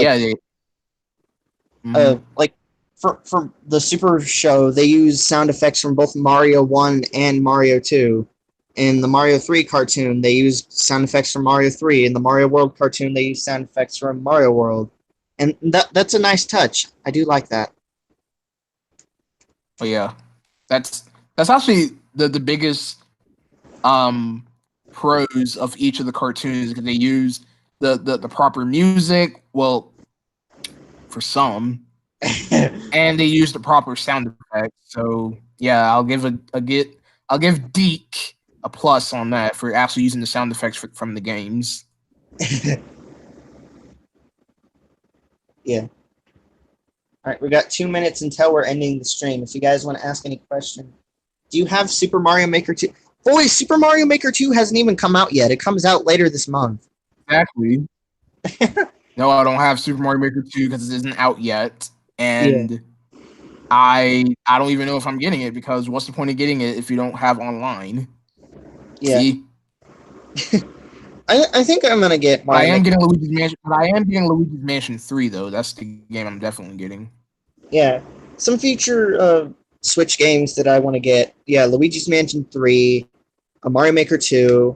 Like for the Super Show, they use sound effects from both Mario 1 and Mario 2. In the Mario 3 cartoon, they use sound effects from Mario 3. In the Mario World cartoon, they use sound effects from Mario World. And that's a nice touch. I do like that. Oh yeah, that's actually the biggest pros of each of the cartoons because they use the proper music. Well, for some, and they use the proper sound effects. So yeah, I'll give Deke a plus on that for actually using the sound effects from the games. Yeah. All right, we got 2 minutes until we're ending the stream. If you guys want to ask any question, do you have Super Mario Maker 2? Boy, Super Mario Maker 2 hasn't even come out yet. It comes out later this month. Exactly. No, I don't have Super Mario Maker 2 because it isn't out yet, and yeah. I don't even know if I'm getting it because what's the point of getting it if you don't have online? Yeah. See? I think I'm gonna get Mario. I am getting Luigi's Mansion, but I am getting Luigi's Mansion 3 though. That's the game I'm definitely getting. Yeah, some future Switch games that I want to get. Yeah, Luigi's Mansion 3, Mario Maker 2,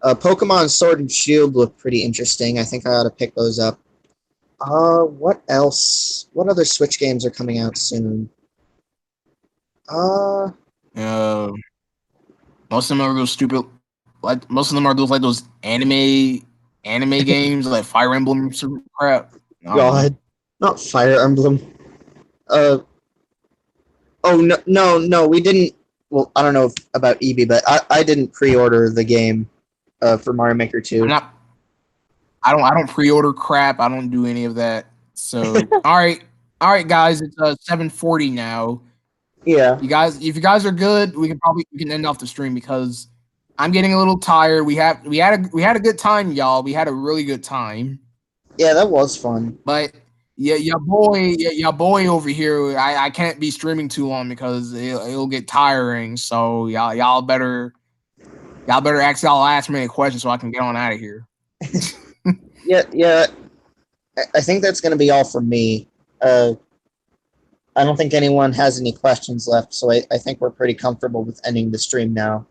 Pokemon Sword and Shield look pretty interesting. I think I ought to pick those up. What else? What other Switch games are coming out soon? Most of them are those stupid. Like most of them are those anime games like Fire Emblem sort of crap. I don't know. God, not Fire Emblem. Uh, oh no, we didn't. Well, I don't know about EB, but I didn't pre-order the game for Mario Maker I'm 2. not. I don't pre-order crap. I don't do any of that. So all right, guys. It's 7:40 now. Yeah, You guys, if you guys are good, we can end off the stream because I'm getting a little tired. We had a good time, y'all. We had a really good time. yeah, that was fun. But your boy over here, I can't be streaming too long because it'll get tiring. So y'all better ask y'all last minute questions so I can get on out of here. Yeah. I think that's gonna be all from me. I don't think anyone has any questions left, so I think we're pretty comfortable with ending the stream now.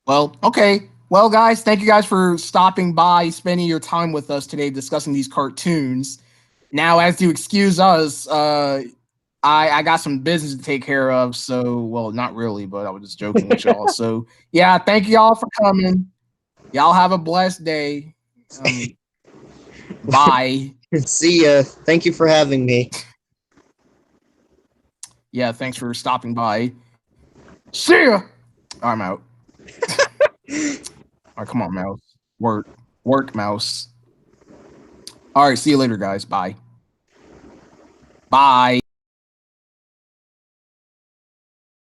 Well, okay. Well, guys, thank you guys for stopping by, spending your time with us today, discussing these cartoons. Now, as to excuse us, I got some business to take care of. So, well, not really, but I was just joking with y'all. So, yeah, thank y'all for coming. Y'all have a blessed day. Bye. See ya. Thank you for having me. Yeah, thanks for stopping by. See ya. I'm out. All right, come on, mouse. Work, mouse. All right, see you later, guys. Bye. Bye.